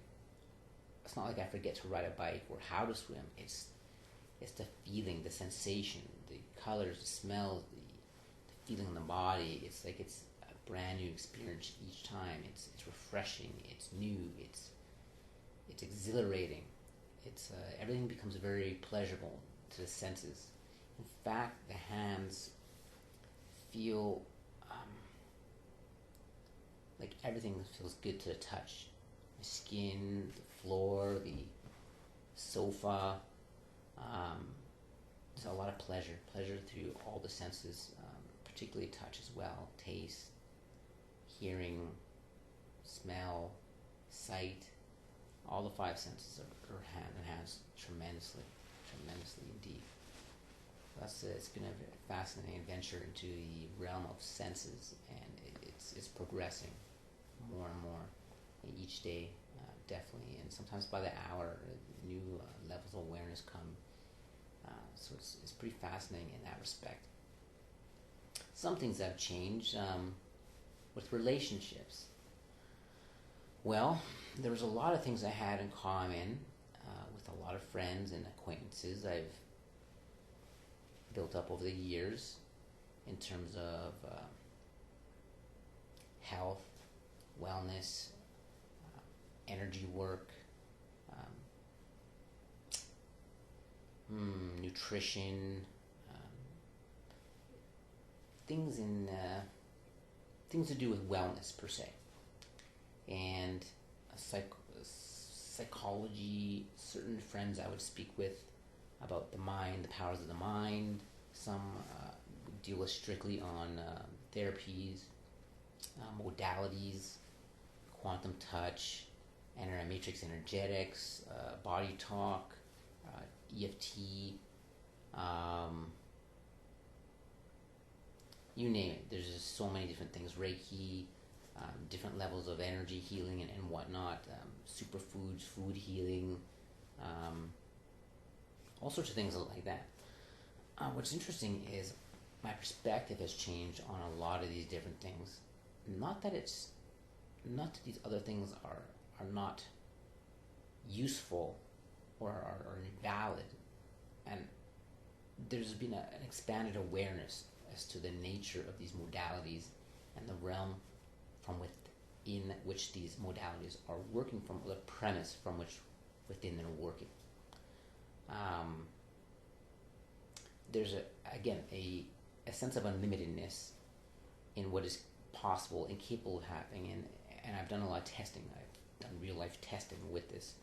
it's not like I forget to ride a bike or how to swim. It's the feeling, the sensation, the colors, the smells, the feeling in the body. It's like it's a brand new experience each time. It's refreshing. It's new. It's exhilarating. It's everything becomes very pleasurable to the senses. In fact, the hands feel like everything feels good to the touch. The skin, the floor, the sofa. There's a lot of pleasure through all the senses, particularly touch as well, taste, hearing, smell, sight. All the five senses are enhanced tremendously indeed. It's been a fascinating adventure into the realm of senses, and it's progressing more and more each day, definitely, and sometimes by the hour, new levels of awareness come. So it's pretty fascinating in that respect. Some things have changed with relationships. Well, there was a lot of things I had in common with a lot of friends and acquaintances I've built up over the years in terms of health, wellness, energy work, nutrition, things to do with wellness per se, and psychology. Certain friends I would speak with about the mind, the powers of the mind. Some deal with strictly on therapies, modalities, quantum touch, matrix energetics, body talk, EFT, you name it. There's just so many different things. Reiki, different levels of energy healing and whatnot, superfoods, food healing, all sorts of things like that. What's interesting is my perspective has changed on a lot of these different things. Not that it's not that these other things are not useful or are invalid, and there's been an expanded awareness as to the nature of these modalities and the realm from within which these modalities are working from, or the premise from which within they're working. There's a sense of unlimitedness in what is possible and capable of happening, and I've done a lot of testing. I've done real life testing with this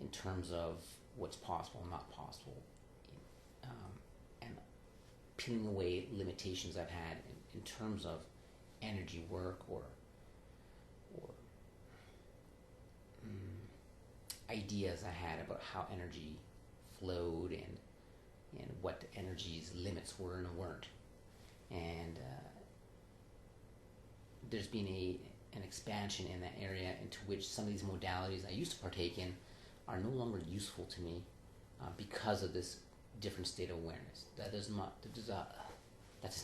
in terms of what's possible and not possible, and peeling away limitations I've had in terms of energy work or ideas I had about how energy flowed and what the energy's limits were and weren't. And there's been an expansion in that area into which some of these modalities I used to partake in are no longer useful to me because of this different state of awareness. That does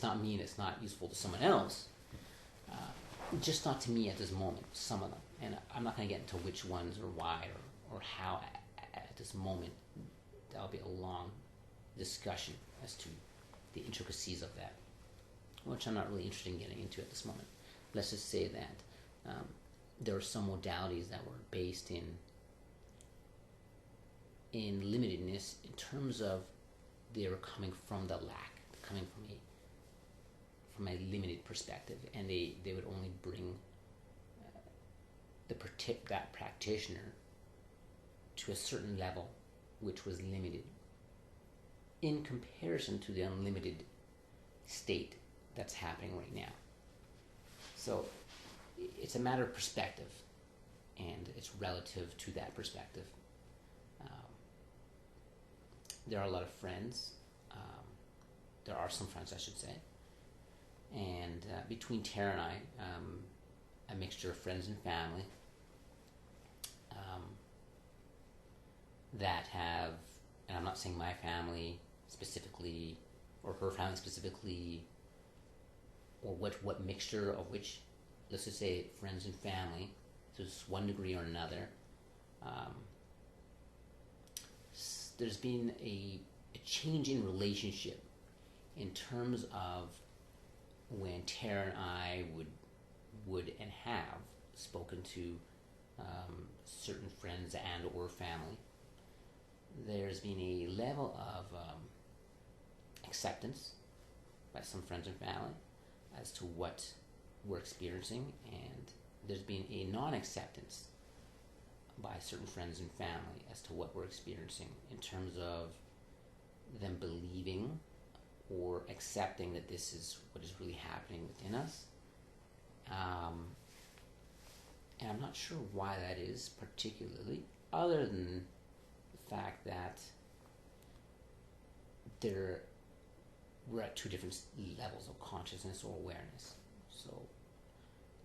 not mean it's not useful to someone else. Just not to me at this moment, some of them. And I'm not going to get into which ones or why or how at this moment. That'll be a long discussion as to the intricacies of that, which I'm not really interested in getting into at this moment. Let's just say that there are some modalities that were based in limitedness in terms of they were coming from the lack, coming from a limited perspective, and they would only bring that practitioner to a certain level which was limited in comparison to the unlimited state that's happening right now. So it's a matter of perspective, and it's relative to that perspective. There are a lot of friends. There are some friends, I should say. And between Tara and I, a mixture of friends and family that have, and I'm not saying my family specifically or her family specifically, or what mixture of which, let's just say friends and family, to one degree or another. There's been a change in relationship in terms of when Tara and I would and have spoken to certain friends and or family. There's been a level of acceptance by some friends and family as to what we're experiencing, and there's been a non-acceptance by certain friends and family as to what we're experiencing in terms of them believing or accepting that this is what is really happening within us. And I'm not sure why that is particularly, other than the fact that we're at two different levels of consciousness or awareness. So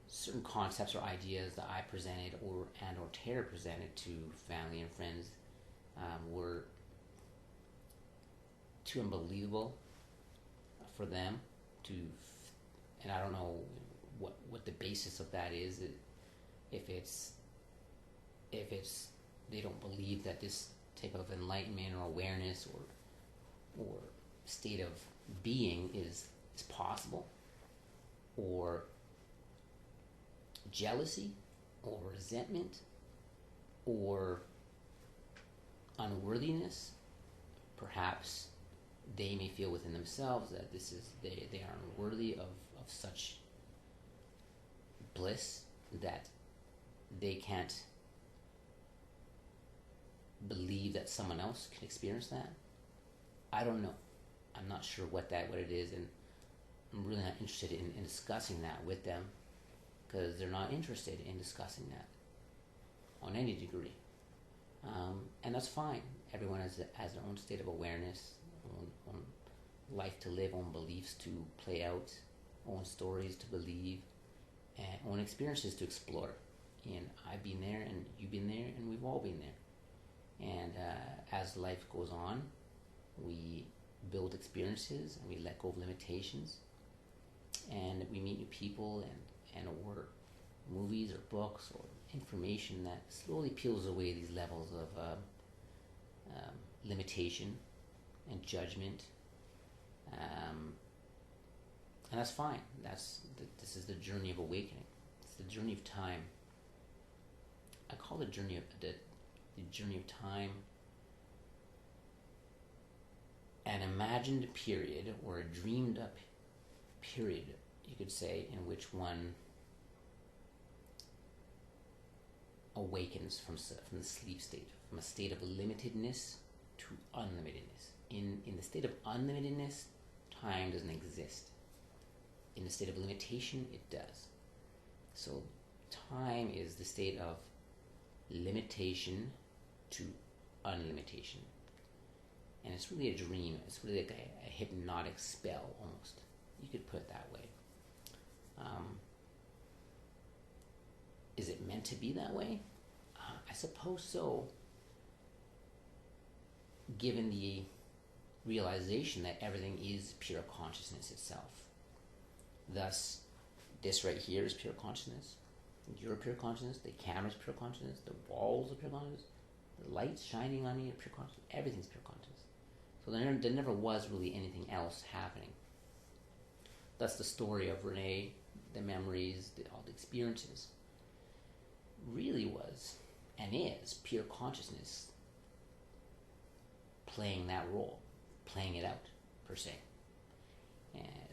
certain concepts or ideas that I presented or Tara presented to family and friends were too unbelievable for them to, and I don't know what the basis of that is. If it's they don't believe that this type of enlightenment or awareness or state of being is possible, or jealousy or resentment or unworthiness. Perhaps they may feel within themselves that they are unworthy of such bliss, that they can't believe that someone else can experience that. I don't know. I'm not sure what it is, and I'm really not interested in discussing that with them, because they're not interested in discussing that on any degree. And that's fine. Everyone has their own state of awareness, own life to live, own beliefs to play out, own stories to believe, and own experiences to explore. And I've been there, and you've been there, and we've all been there. And as life goes on, we build experiences, and we let go of limitations, and we meet new people, and movies or books or information that slowly peels away these levels of limitation and judgment, and that's fine. This is the journey of awakening. It's the journey of time. I call the journey of time an imagined period, or a dreamed up period, you could say, in which one awakens from the sleep state, from a state of limitedness to unlimitedness. In the state of unlimitedness, time doesn't exist. In the state of limitation, it does. So time is the state of limitation to unlimitation. And it's really a dream. It's really like a hypnotic spell, almost. You could put it that way. Is it meant to be that way? I suppose so, given the realization that everything is pure consciousness itself. Thus, this right here is pure consciousness. You're pure consciousness. The camera's pure consciousness. The walls are pure consciousness. The lights shining on me are pure consciousness. Everything's pure consciousness. So there never was really anything else happening. That's the story of Rene, the memories, all the experiences. Really was and is pure consciousness playing that role, playing it out, per se.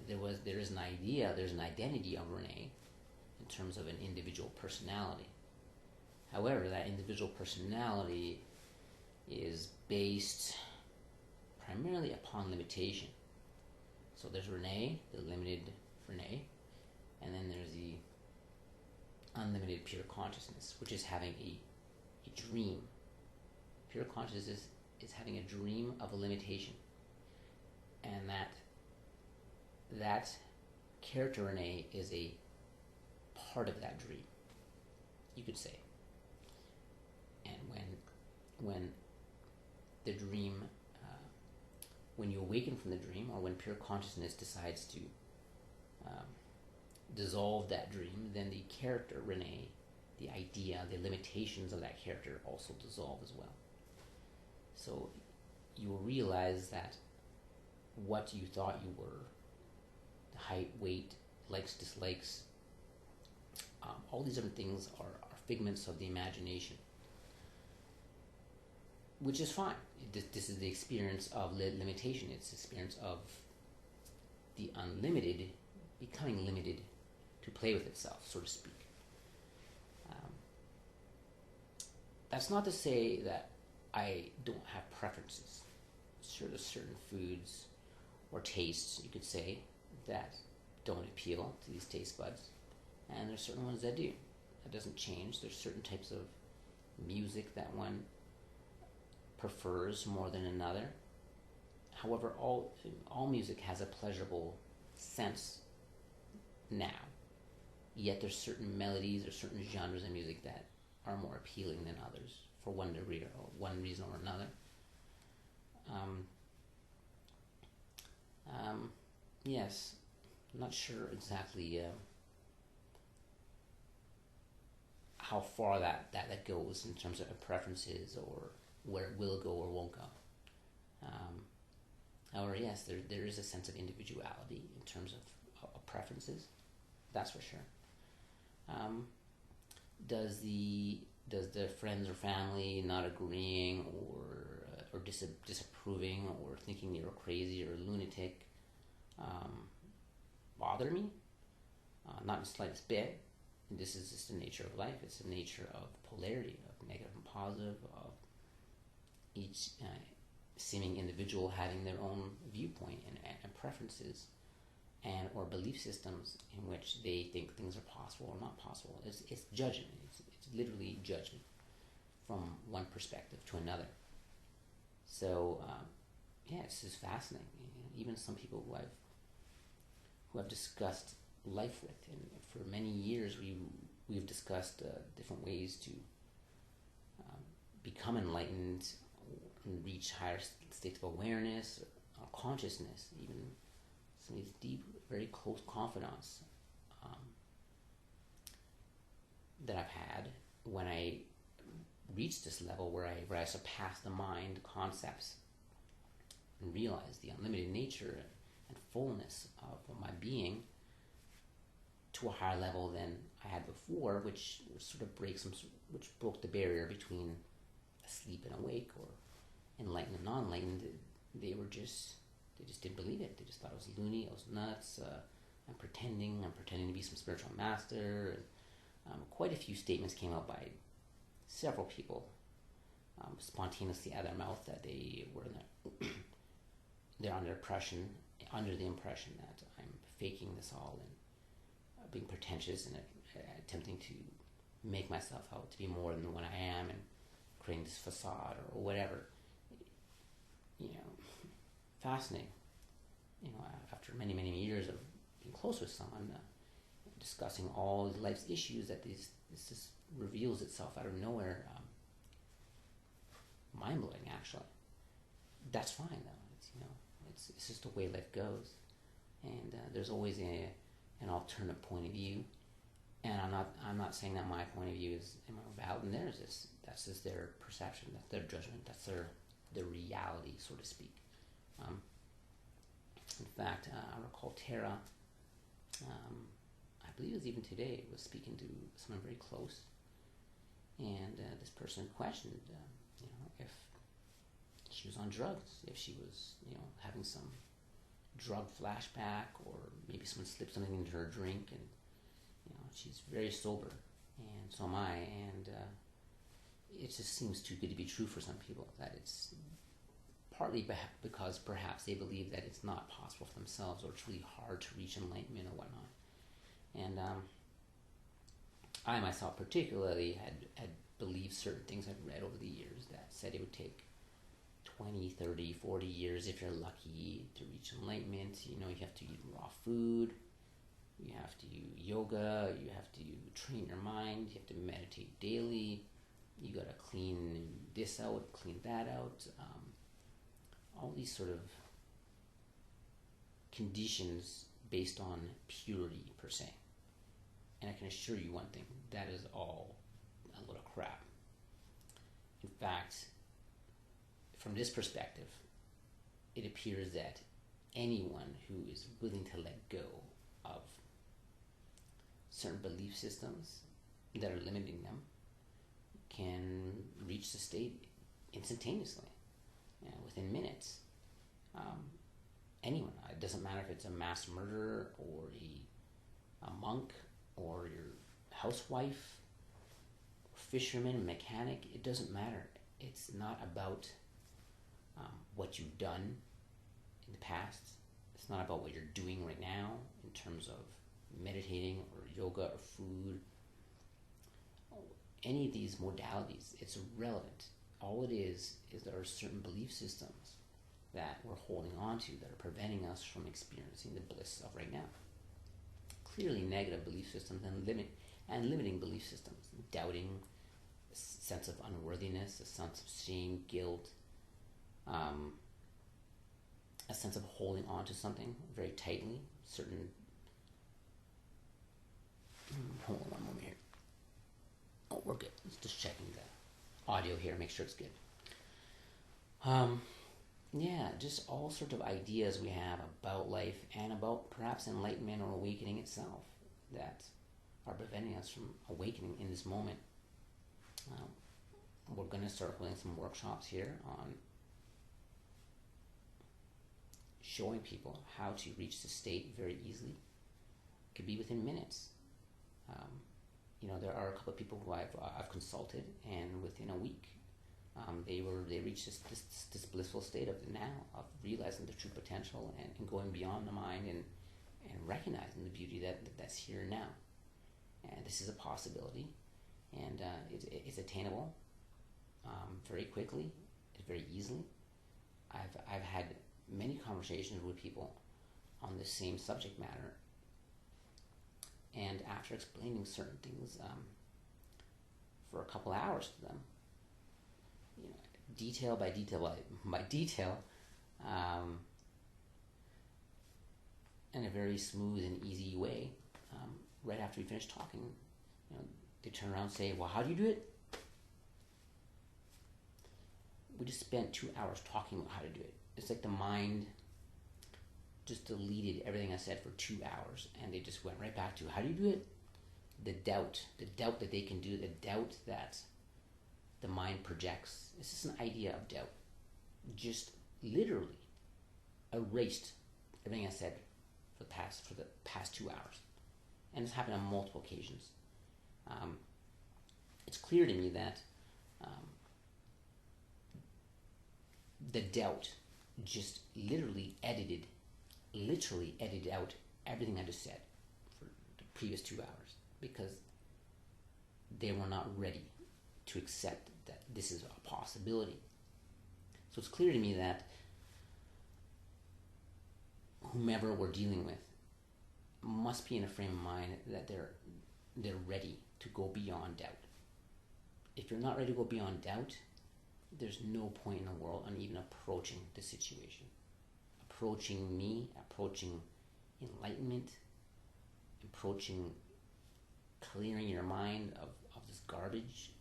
There is an idea, there's an identity of Rene in terms of an individual personality. However, that individual personality is based primarily upon limitation. So there's Rene, the limited Rene, and then there's the unlimited pure consciousness, which is having a dream. Pure consciousness is having a dream of a limitation. And that character Rene is a part of that dream, you could say. And when the dream, when you awaken from the dream, or when pure consciousness decides to dissolve that dream, then the character Rene, the idea, the limitations of that character also dissolve as well. So you will realize that what you thought you were, the height, weight, likes, dislikes, all these different things are figments of the imagination, which is fine. This is the experience of limitation. It's the experience of the unlimited becoming limited to play with itself, so to speak. That's not to say that I don't have preferences. Sure, there's certain foods or tastes, you could say, that don't appeal to these taste buds, and there's certain ones that do. That doesn't change. There's certain types of music that one prefers more than another. However, all music has a pleasurable sense now. Yet there's certain melodies or certain genres of music that are more appealing than others for one degree or one reason or another. Yes, I'm not sure exactly how far that goes in terms of preferences, or where it will go or won't go. However, yes, there is a sense of individuality in terms of preferences. That's for sure. Does the friends or family not agreeing or disapproving or thinking you're crazy or lunatic bother me? Not in the slightest bit. This is just the nature of life. It's the nature of polarity, of negative and positive, of each seeming individual having their own viewpoint and preferences and or belief systems in which they think things are possible or not possible. It's judgment. It's literally judgment from one perspective to another. So yeah, it's just fascinating. Even some people who I've discussed life with, and for many years we've discussed different ways to become enlightened and reach higher states of awareness or consciousness. Even some of these deep, very close confidants that I've had when I reached this level where I surpass the mind concepts and realize the unlimited nature and fullness of my being to a higher level than I had before, which sort of which broke the barrier between asleep and awake, or enlightened and non-enlightened. They just didn't believe it. They just thought it was loony, I was nuts. I'm pretending to be some spiritual master. And, quite a few statements came out by several people, spontaneously out of their mouth, that they were they're under the impression that I'm faking this all and being pretentious and attempting to make myself out to be more than what I am, and creating this facade or whatever. Fascinating. After many, many years of being close with someone, discussing all life's issues, that this just reveals itself out of nowhere. Mind-blowing, actually. That's fine, though. It's just the way life goes, and there's always an alternate point of view. And I'm not saying that my point of view is valid and theirs is. That's just their perception. That's their judgment. That's their reality, so to speak. In fact, I recall Tara. I believe it was even today. Was speaking to someone very close, and this person questioned, if she was on drugs, if she was, having some drug flashback, or maybe someone slipped something into her drink, and she's very sober, and so am I, and it just seems too good to be true for some people, that it's partly because perhaps they believe that it's not possible for themselves, or it's really hard to reach enlightenment or whatnot. And I myself particularly had believed certain things I'd read over the years that said it would take 20, 30, 40 years if you're lucky to reach enlightenment. You have to eat raw food, you have to do yoga, you have to train your mind, you have to meditate daily, you gotta clean this out, clean that out. All these sort of conditions based on purity per se. And I can assure you one thing, that is all a load of crap. In fact, from this perspective, it appears that anyone who is willing to let go of certain belief systems that are limiting them can reach the state instantaneously, within minutes. Anyone, it doesn't matter if it's a mass murderer or a monk or your housewife, fisherman, mechanic, it doesn't matter. It's not about what you've done in the past. It's not about what you're doing right now in terms of meditating or yoga or food. Any of these modalities, it's irrelevant. All it is there are certain belief systems that we're holding on to that are preventing us from experiencing the bliss of right now. Clearly negative belief systems and limiting belief systems. Doubting, a sense of unworthiness, a sense of shame, guilt, a sense of holding on to something very tightly. Hold on one moment here. Oh, we're good. Just checking the audio here, make sure it's good. Just all sorts of ideas we have about life and about perhaps enlightenment or awakening itself that are preventing us from awakening in this moment. We're going to start holding some workshops here on showing people how to reach the state very easily. It could be within minutes. There are a couple of people who I've consulted, and within a week, they reached this blissful state of now of realizing the true potential and going beyond the mind and recognizing the beauty that's here now. And this is a possibility, and it's attainable very quickly, very easily. I've had many conversations with people on the same subject matter, and after explaining certain things for a couple hours to them, detail by detail, in a very smooth and easy way, right after we finished talking, they turn around and say, well, how do you do it? We just spent 2 hours talking about how to do it. It's like the mind just deleted everything I said for 2 hours, and they just went right back to, how do you do it? The doubt that they can do, the doubt that the mind projects. It's just an idea of doubt. Just literally erased everything I said for the past 2 hours. And it's happened on multiple occasions. It's clear to me that the doubt just literally edited out everything I just said for the previous 2 hours, because they were not ready to accept that this is a possibility. So it's clear to me that whomever we're dealing with must be in a frame of mind that they're ready to go beyond doubt. If you're not ready to go beyond doubt, there's no point in the world on even approaching the situation. Approaching me, approaching enlightenment, approaching clearing your mind of this garbage.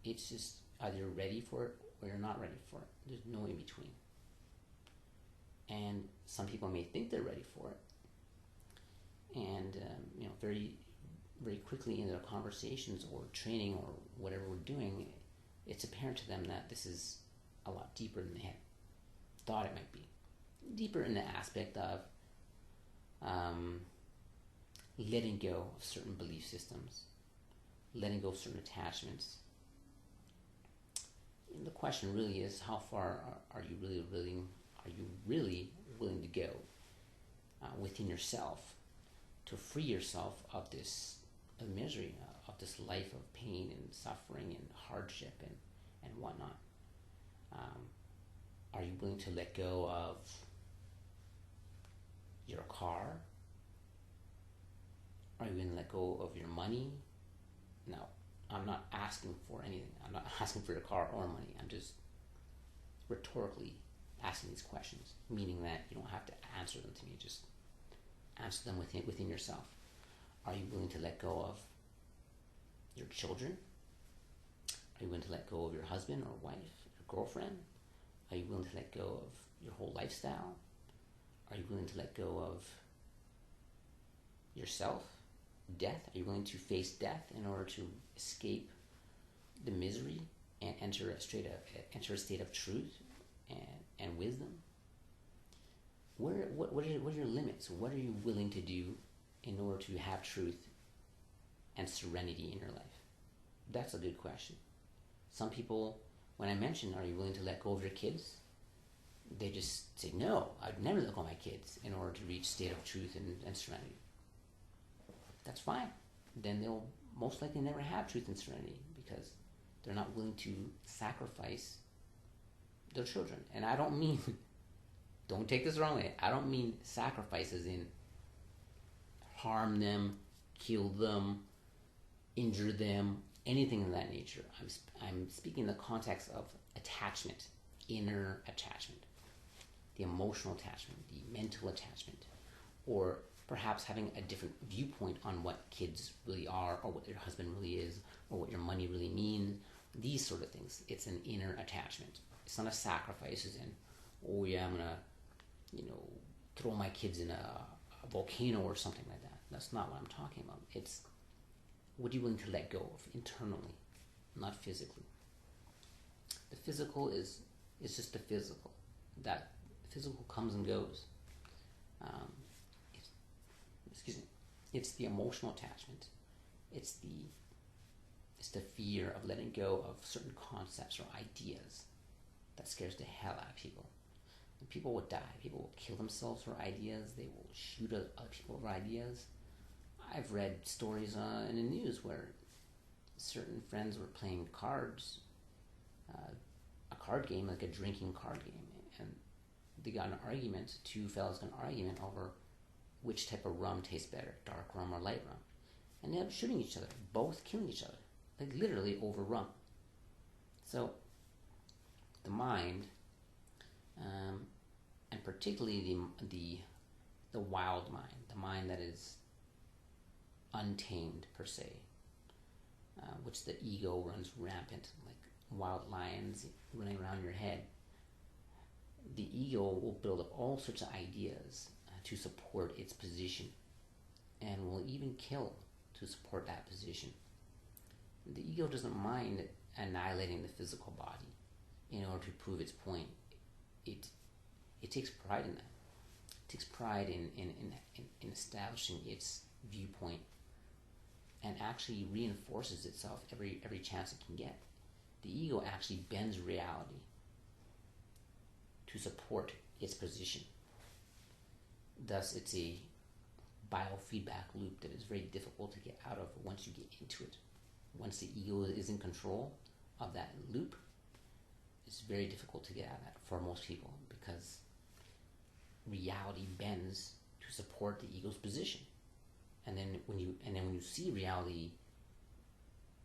It's just either you're ready for it or you're not ready for it. There's no in between. And some people may think they're ready for it, and very, very quickly in their conversations or training or whatever we're doing, it's apparent to them that this is a lot deeper than they had thought it might be. Deeper in the aspect of letting go of certain belief systems, letting go of certain attachments. And the question really is, how far are you really willing to go within yourself to free yourself of this misery, of this life of pain and suffering and hardship and whatnot? Are you willing to let go of your car? Are you willing to let go of your money? No, I'm not asking for anything. I'm not asking for your car or money. I'm just rhetorically asking these questions, meaning that you don't have to answer them to me. Just answer them within yourself. Are you willing to let go of your children? Are you willing to let go of your husband or wife, your girlfriend? Are you willing to let go of your whole lifestyle? Are you willing to let go of yourself? Death? Are you willing to face death in order to escape the misery and enter a state of truth and wisdom? What are your limits? What are you willing to do in order to have truth and serenity in your life? That's a good question. Some people, when I mention, are you willing to let go of your kids? They just say, no, I'd never let go of my kids in order to reach state of truth and serenity. That's fine. Then they'll most likely never have truth and serenity because they're not willing to sacrifice their children. And I don't mean, don't take this the wrong way, I don't mean sacrifices in harm them, kill them, injure them, anything of that nature. I'm speaking in the context of attachment, inner attachment, the emotional attachment, the mental attachment, or perhaps having a different viewpoint on what kids really are, or what your husband really is, or what your money really means, these sort of things. It's an inner attachment. It's not a sacrifice as in, oh yeah, I'm gonna, throw my kids in a volcano or something like that. That's not what I'm talking about. It's what are you willing to let go of internally, not physically. The physical is just the physical. That physical comes and goes. It's the emotional attachment. It's the fear of letting go of certain concepts or ideas that scares the hell out of people. And people will die. People will kill themselves for ideas. They will shoot other people for ideas. I've read stories in the news where certain friends were playing cards, a card game, like a drinking card game, and they got in an argument. Two fellas got in an argument over which type of rum tastes better, dark rum or light rum. And they ended up shooting each other, both killing each other, like literally over rum. So the mind, and particularly the wild mind, the mind that is untamed per se, which the ego runs rampant, like wild lions running around your head. The ego will build up all sorts of ideas to support its position, and will even kill to support that position. The ego doesn't mind annihilating the physical body in order to prove its point. It takes pride in that. It takes pride in establishing its viewpoint, and actually reinforces itself every chance it can get. The ego actually bends reality to support its position. Thus, it's a biofeedback loop that is very difficult to get out of once you get into it. Once the ego is in control of that loop, it's very difficult to get out of that for most people, because reality bends to support the ego's position. And then when you see reality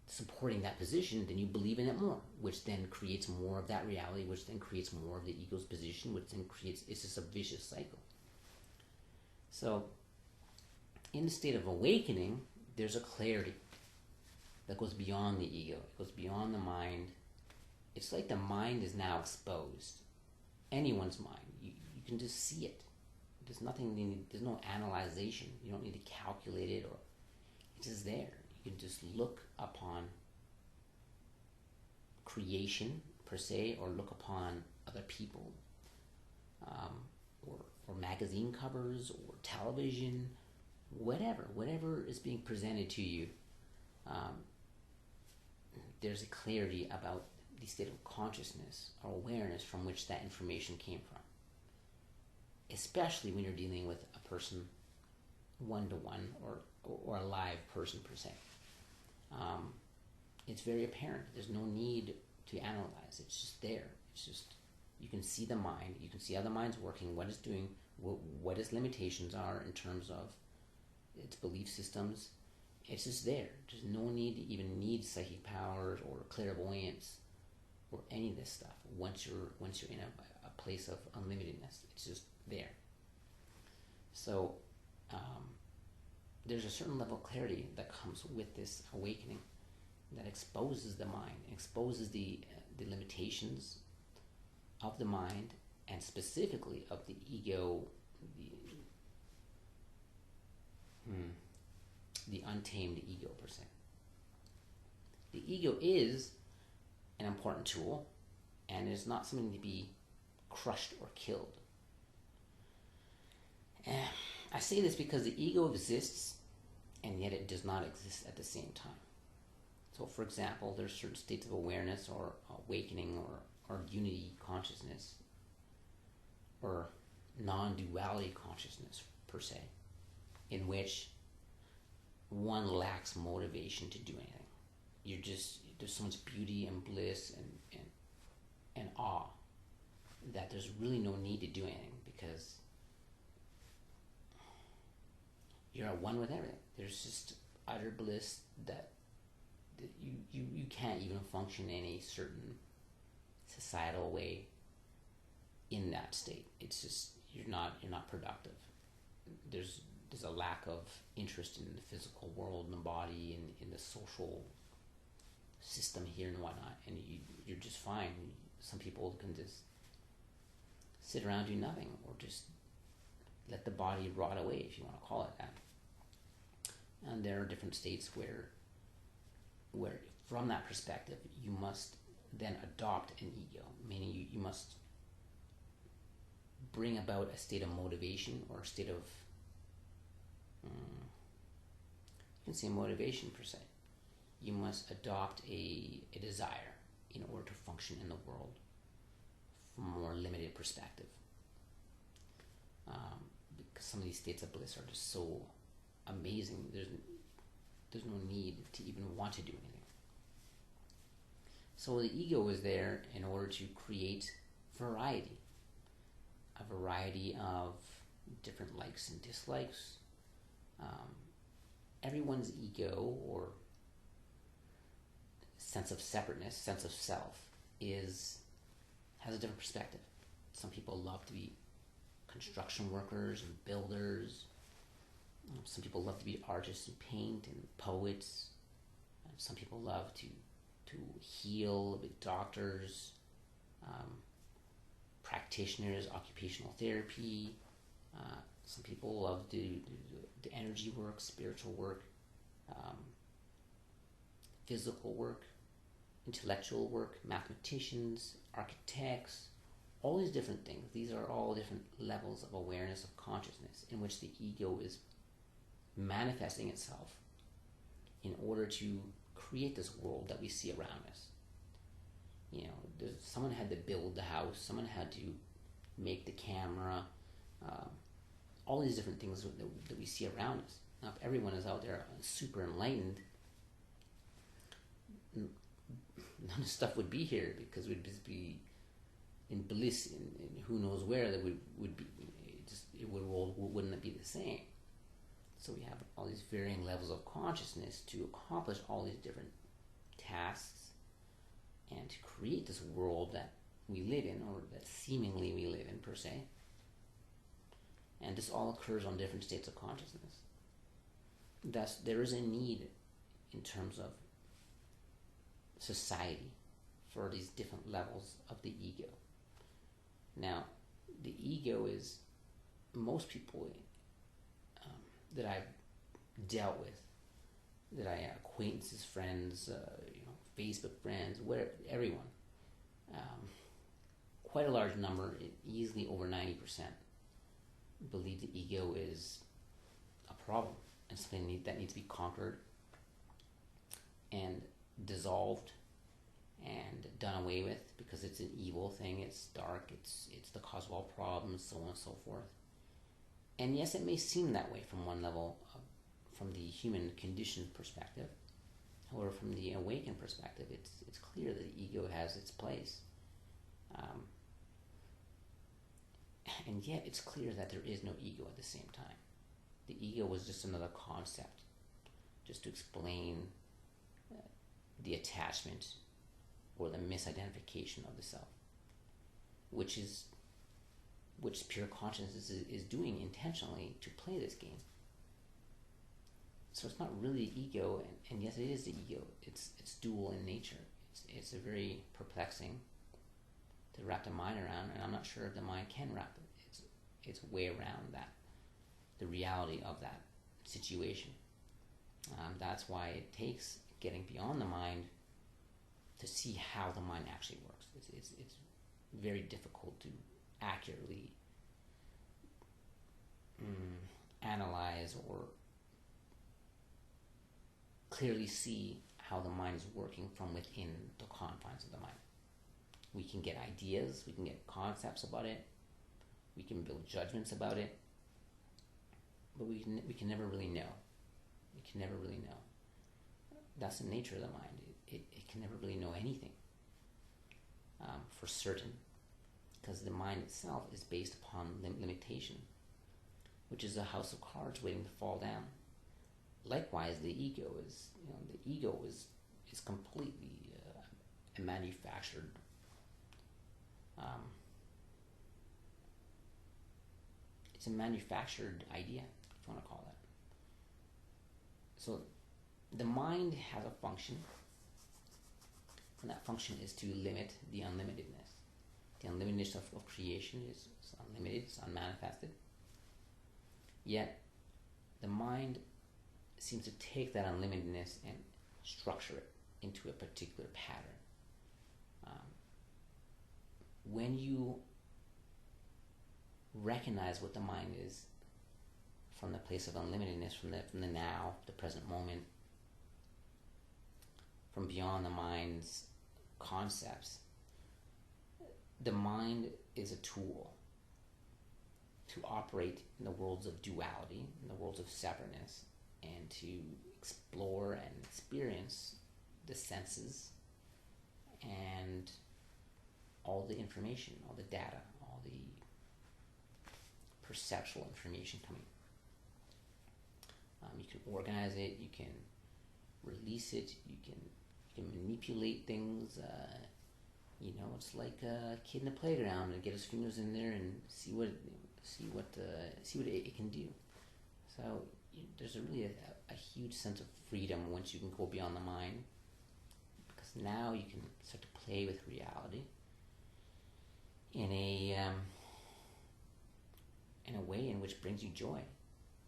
supporting that position, then you believe in it more, which then creates more of that reality, which then creates more of the ego's position, which then creates, it's just a vicious cycle. So in the state of awakening, there's a clarity that goes beyond the ego. It goes beyond the mind. It's like the mind is now exposed. Anyone's mind. You can just see it. There's nothing, there's no analyzation. You don't need to calculate it, or it's just there. You can just look upon creation per se, or look upon other people, or magazine covers, or television, whatever is being presented to you. There's a clarity about the state of consciousness or awareness from which that information came from. Especially when you're dealing with a person one-to-one, or a live person per se. It's very apparent. There's no need to analyze. It's just there. It's just, you can see the mind. You can see how the mind's working, what it's doing, what its limitations are in terms of its belief systems. It's just there. There's no need to even need psychic powers or clairvoyance or any of this stuff once you're in a place of unlimitedness. It's just there. So there's a certain level of clarity that comes with this awakening that exposes the mind, exposes the limitations of the mind, and specifically of the ego, the untamed ego per se. The ego is an important tool, and is not something to be crushed or killed. I say this because the ego exists, and yet it does not exist at the same time. So, for example, there's certain states of awareness, or awakening, or unity consciousness, or non-duality consciousness per se, in which one lacks motivation to do anything. There's so much beauty and bliss and awe that there's really no need to do anything, because you're at one with everything. There's just utter bliss that you can't even function in a certain societal way in that state. It's just, you're not productive. There's a lack of interest in the physical world and the body, and in the social system here and whatnot, and you're just fine. Some people can just sit around, do nothing, or just let the body rot away, if you want to call it that. And there are different states where from that perspective, you must then adopt an ego, meaning you must bring about a state of motivation, or a state of, you can say motivation per se. You must adopt a desire in order to function in the world from a more limited perspective. Because some of these states of bliss are just so amazing, there's no need to even want to do anything. So the ego is there in order to create variety. A variety of different likes and dislikes. Everyone's ego, or sense of separateness, sense of self, has a different perspective. Some people love to be construction workers and builders. Some people love to be artists and paint, and poets, Some people love to heal, big doctors, practitioners, occupational therapy. Some people love to do the energy work, spiritual work, physical work, intellectual work, mathematicians, architects, all these different things. These are all different levels of awareness of consciousness in which the ego is manifesting itself in order to create this world that we see around us. You know, someone had to build the house, someone had to make the camera, all these different things that we see around us. Now, if everyone is out there super enlightened, none of this stuff would be here, because we'd just be in bliss in who knows where, that would be world wouldn't be the same. So we have all these varying levels of consciousness to accomplish all these different tasks and to create this world that we live in, or that seemingly we live in per se. And this all occurs on different states of consciousness. Thus, there is a need in terms of society for these different levels of the ego. Now, the ego is, most people that I've dealt with, that I acquaintances, friends, Facebook friends, everyone, quite a large number, easily over 90%, believe the ego is a problem and something that needs to be conquered and dissolved and done away with, because it's an evil thing, it's dark, it's the cause of all problems, so on and so forth. And yes, it may seem that way from one level, from the human conditioned perspective. However, from the awakened perspective, it's clear that the ego has its place. And yet it's clear that there is no ego at the same time. The ego was just another concept, just to explain the attachment or the misidentification of the self, which pure consciousness is doing intentionally to play this game. So it's not really ego, and yes, it is the ego. It's dual in nature. It's a very perplexing to wrap the mind around, and I'm not sure if the mind can wrap its way around that, the reality of that situation. That's why it takes getting beyond the mind to see how the mind actually works. It's very difficult to accurately analyze or clearly see how the mind is working from within the confines of the mind. We can get ideas, we can get concepts about it, we can build judgments about it, but we can never really know. We can never really know. That's the nature of the mind. It can never really know anything for certain, because the mind itself is based upon limitation, which is a house of cards waiting to fall down. Likewise, the ego is completely a manufactured it's a manufactured idea, if you want to call that. So the mind has a function, and that function is to limit the unlimitedness. The unlimitedness of creation is unlimited, it's unmanifested. Yet the mind seems to take that unlimitedness and structure it into a particular pattern. When you recognize what the mind is from the place of unlimitedness, from the now, the present moment, from beyond the mind's concepts, the mind is a tool to operate in the worlds of duality, in the worlds of separateness, and to explore and experience the senses and all the information, all the data, all the perceptual information coming. You can organize it, you can release it, you can manipulate things. It's like a kid in the playground, and get his fingers in there and see what it can do. So there's really a huge sense of freedom once you can go beyond the mind, because now you can start to play with reality in a way in which brings you joy.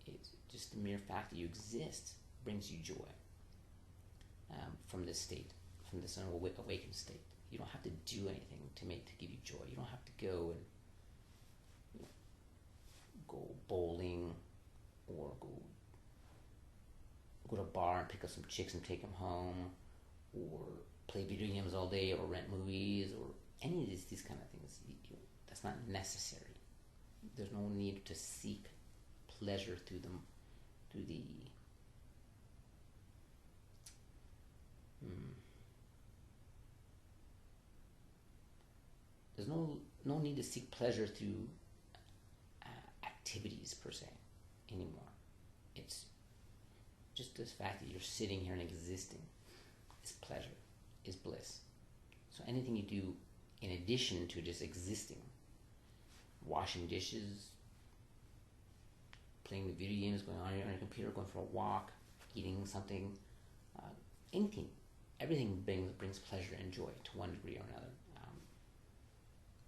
It's just the mere fact that you exist brings you joy from this state, from this awakened state. You don't have to do anything to give you joy. You don't have to go and go bowling or go to a bar and pick up some chicks and take them home, or play video games all day, or rent movies, or any of these kind of things. That's not necessary. There's no need to seek pleasure through the there's no need to seek pleasure through activities per se anymore. It's just this fact that you're sitting here and existing is pleasure, is bliss. So anything you do in addition to just existing, washing dishes, playing the video games, going on your computer, going for a walk, eating something, anything, everything brings pleasure and joy to one degree or another.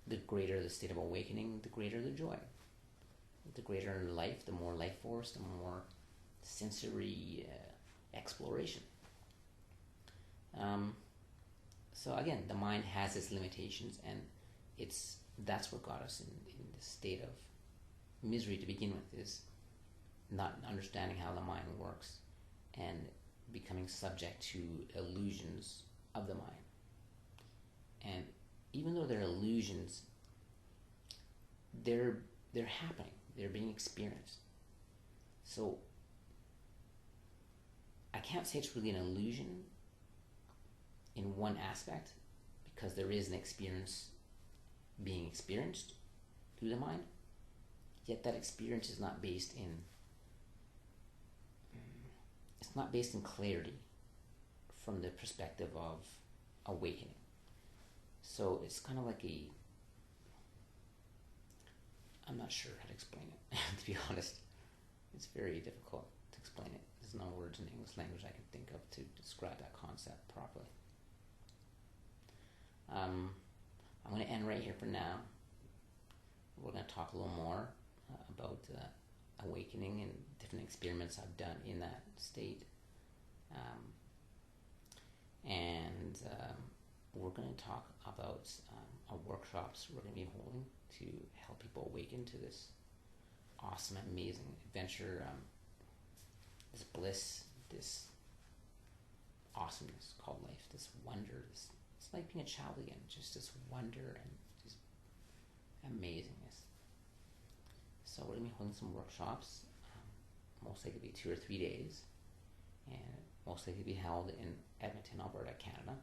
The greater the state of awakening, the greater the joy. The greater life, the more life force, the more sensory exploration. So again, the mind has its limitations, and that's what got us in this state of misery to begin with, is not understanding how the mind works and becoming subject to illusions of the mind. And even though they're illusions, they're happening. They're being experienced. So I can't say it's really an illusion in one aspect, because there is an experience being experienced through the mind, yet that experience is not based in clarity from the perspective of awakening. So it's kind of like I'm not sure how to explain it, to be honest. It's very difficult to explain it. There's no words in English language I can think of to describe that concept properly. I'm going to end right here for now. We're going to talk a little more about awakening and different experiments I've done in that state. And we're going to talk about workshops we're going to be holding to help people awaken to this awesome, amazing adventure, this bliss, this awesomeness called life, this wonder. It's like being a child again, just this wonder and just amazingness. So we're going to be holding some workshops, most likely be 2 or 3 days, and most likely be held in Edmonton, Alberta, Canada.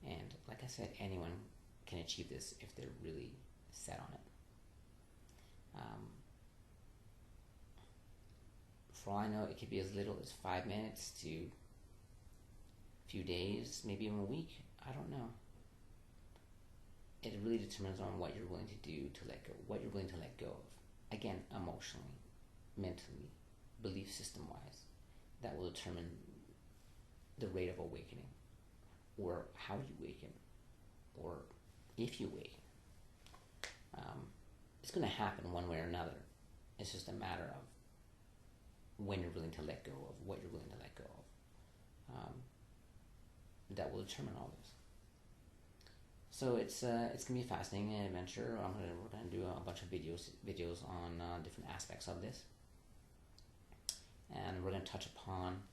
And like I said, anyone can achieve this if they're really set on it. For all I know, it could be as little as 5 minutes to a few days, maybe even a week. I don't know. It really determines on what you're willing to do to let go, what you're willing to let go of. Again, emotionally, mentally, belief system-wise. That will determine the rate of awakening, or how you awaken, or if you awaken. It's going to happen one way or another. It's just a matter of when you're willing to let go of what you're willing to let go of. That will determine all this. So it's going to be a fascinating adventure. We're going to do a bunch of videos on different aspects of this, and we're going to touch upon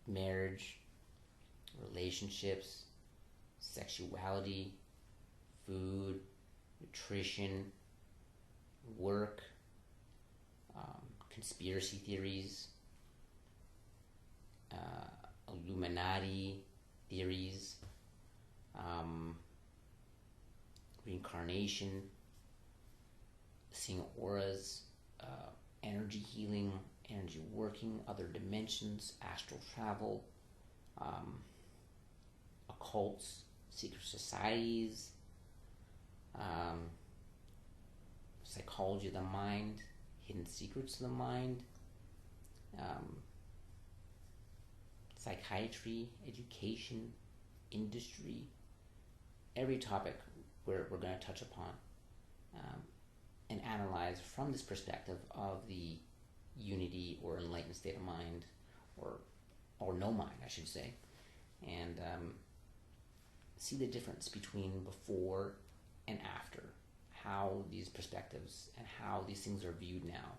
marriage, relationships, sexuality, food, nutrition, work, conspiracy theories, Illuminati theories, reincarnation, seeing auras, energy healing, energy working, other dimensions, astral travel, occults, secret societies, psychology of the mind, hidden secrets of the mind, psychiatry, education, industry, every topic we're going to touch upon and analyze from this perspective of the unity or enlightened state of mind, or no mind, I should say, and see the difference between before and after, how these perspectives and how these things are viewed now,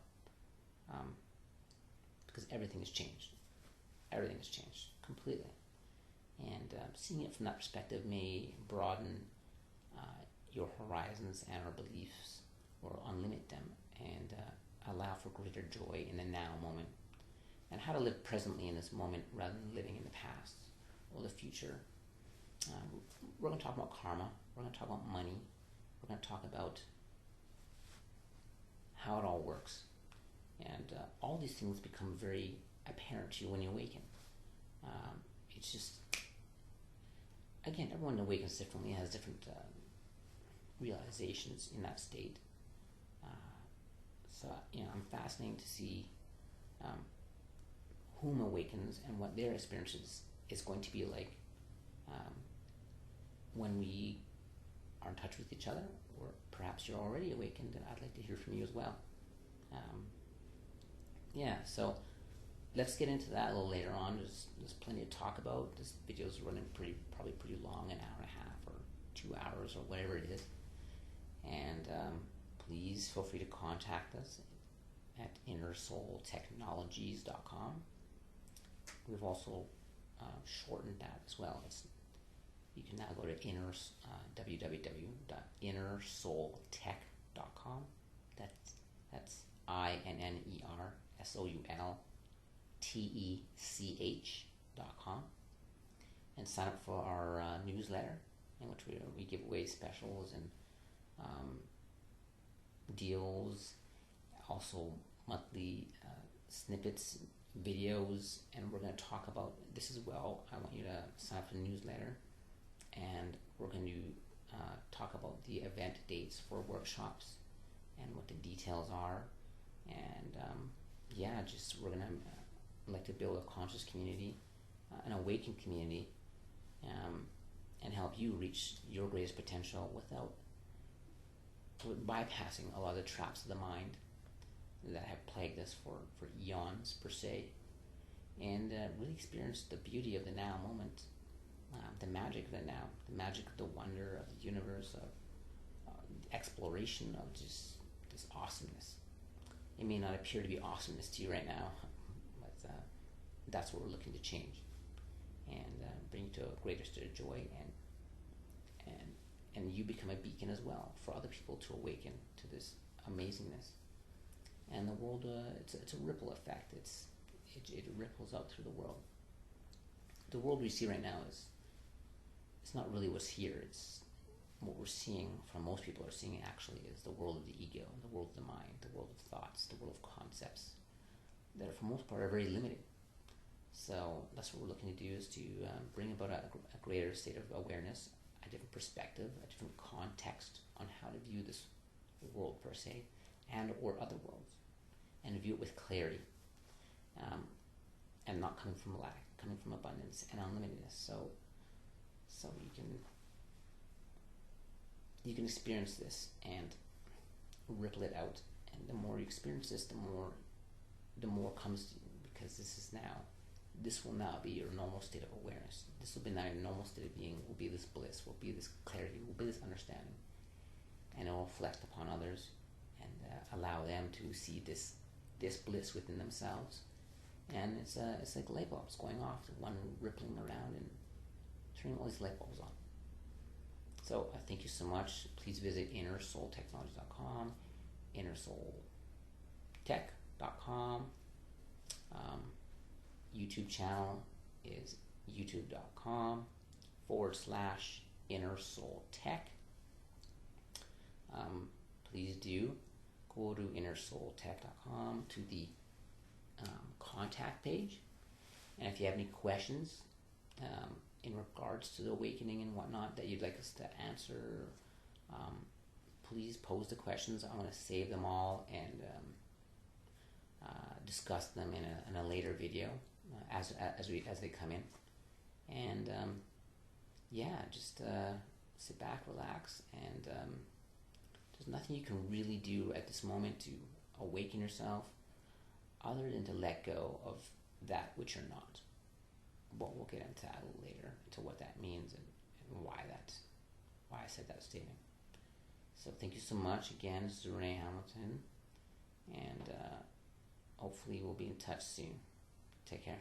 because everything has changed. Everything has changed completely, and seeing it from that perspective may broaden your horizons and our beliefs, or unlimit them, and allow for greater joy in the now moment, and how to live presently in this moment rather than living in the past or the future. We're going to talk about karma. We're going to talk about money. We're going to talk about how it all works. And all these things become very apparent to you when you awaken. It's just, again, everyone awakens differently, has different realizations in that state. So, I'm fascinated to see whom awakens and what their experiences is going to be like when we are in touch with each other, or perhaps you're already awakened, and I'd like to hear from you as well. So let's get into that a little later on. There's plenty to talk about. This video is running probably pretty long, an hour and a half or 2 hours or whatever it is. And please feel free to contact us at innersoultechnologies.com. We've also shortened that as well. You can now go to www.innersoultech.com. That's INNERSOULTECH.com, and sign up for our newsletter, in which we give away specials and deals, also monthly snippets, videos, and we're going to talk about this as well. I want you to sign up for the newsletter, and we're going to talk about the event dates for workshops and what the details are, and we're going to like to build a conscious community, an awakened community, and help you reach your greatest potential without bypassing a lot of the traps of the mind that have plagued us for eons per se, and really experience the beauty of the now moment, the magic of the now, the magic of the wonder of the universe, of the exploration of just this awesomeness. It may not appear to be awesomeness to you right now, but that's what we're looking to change, and bring you to a greater state of joy, and you become a beacon as well for other people to awaken to this amazingness. And the world, it's a ripple effect. It ripples out through the world. The world we see right now it's not really what's here. It's what we're seeing, from most people are seeing actually, is the world of the ego, the world of the mind, the world of thoughts, the world of concepts that are, for most part, are very limited. So that's what we're looking to do, is to bring about a greater state of awareness, a different perspective, a different context on how to view this world per se, and or other worlds, and view it with clarity, and not coming from lack, coming from abundance and unlimitedness. So you can experience this and ripple it out, and the more you experience this, the more comes to you, because this will now be your normal state of awareness. This will be now your normal state of being, will be this bliss, will be this clarity, will be this understanding, and it will reflect upon others and allow them to see this bliss within themselves. And it's like light bulbs going off, one rippling around and turning all these light bulbs on. So thank you so much. Please visit innersoultechnologies.com, innersoultech.com. YouTube channel is youtube.com/innersoultech. Please do go to innersoultech.com to the contact page, and if you have any questions in regards to the awakening and whatnot that you'd like us to answer, please pose the questions. I'm going to save them all and discuss them in a later video as they come in. And just sit back, relax, and there's nothing you can really do at this moment to awaken yourself other than to let go of that which you're not. Well, we'll get into that a little later, into what that means and why I said that statement. So thank you so much. Again, this is Rene Hamilton, and hopefully we'll be in touch soon. Take care.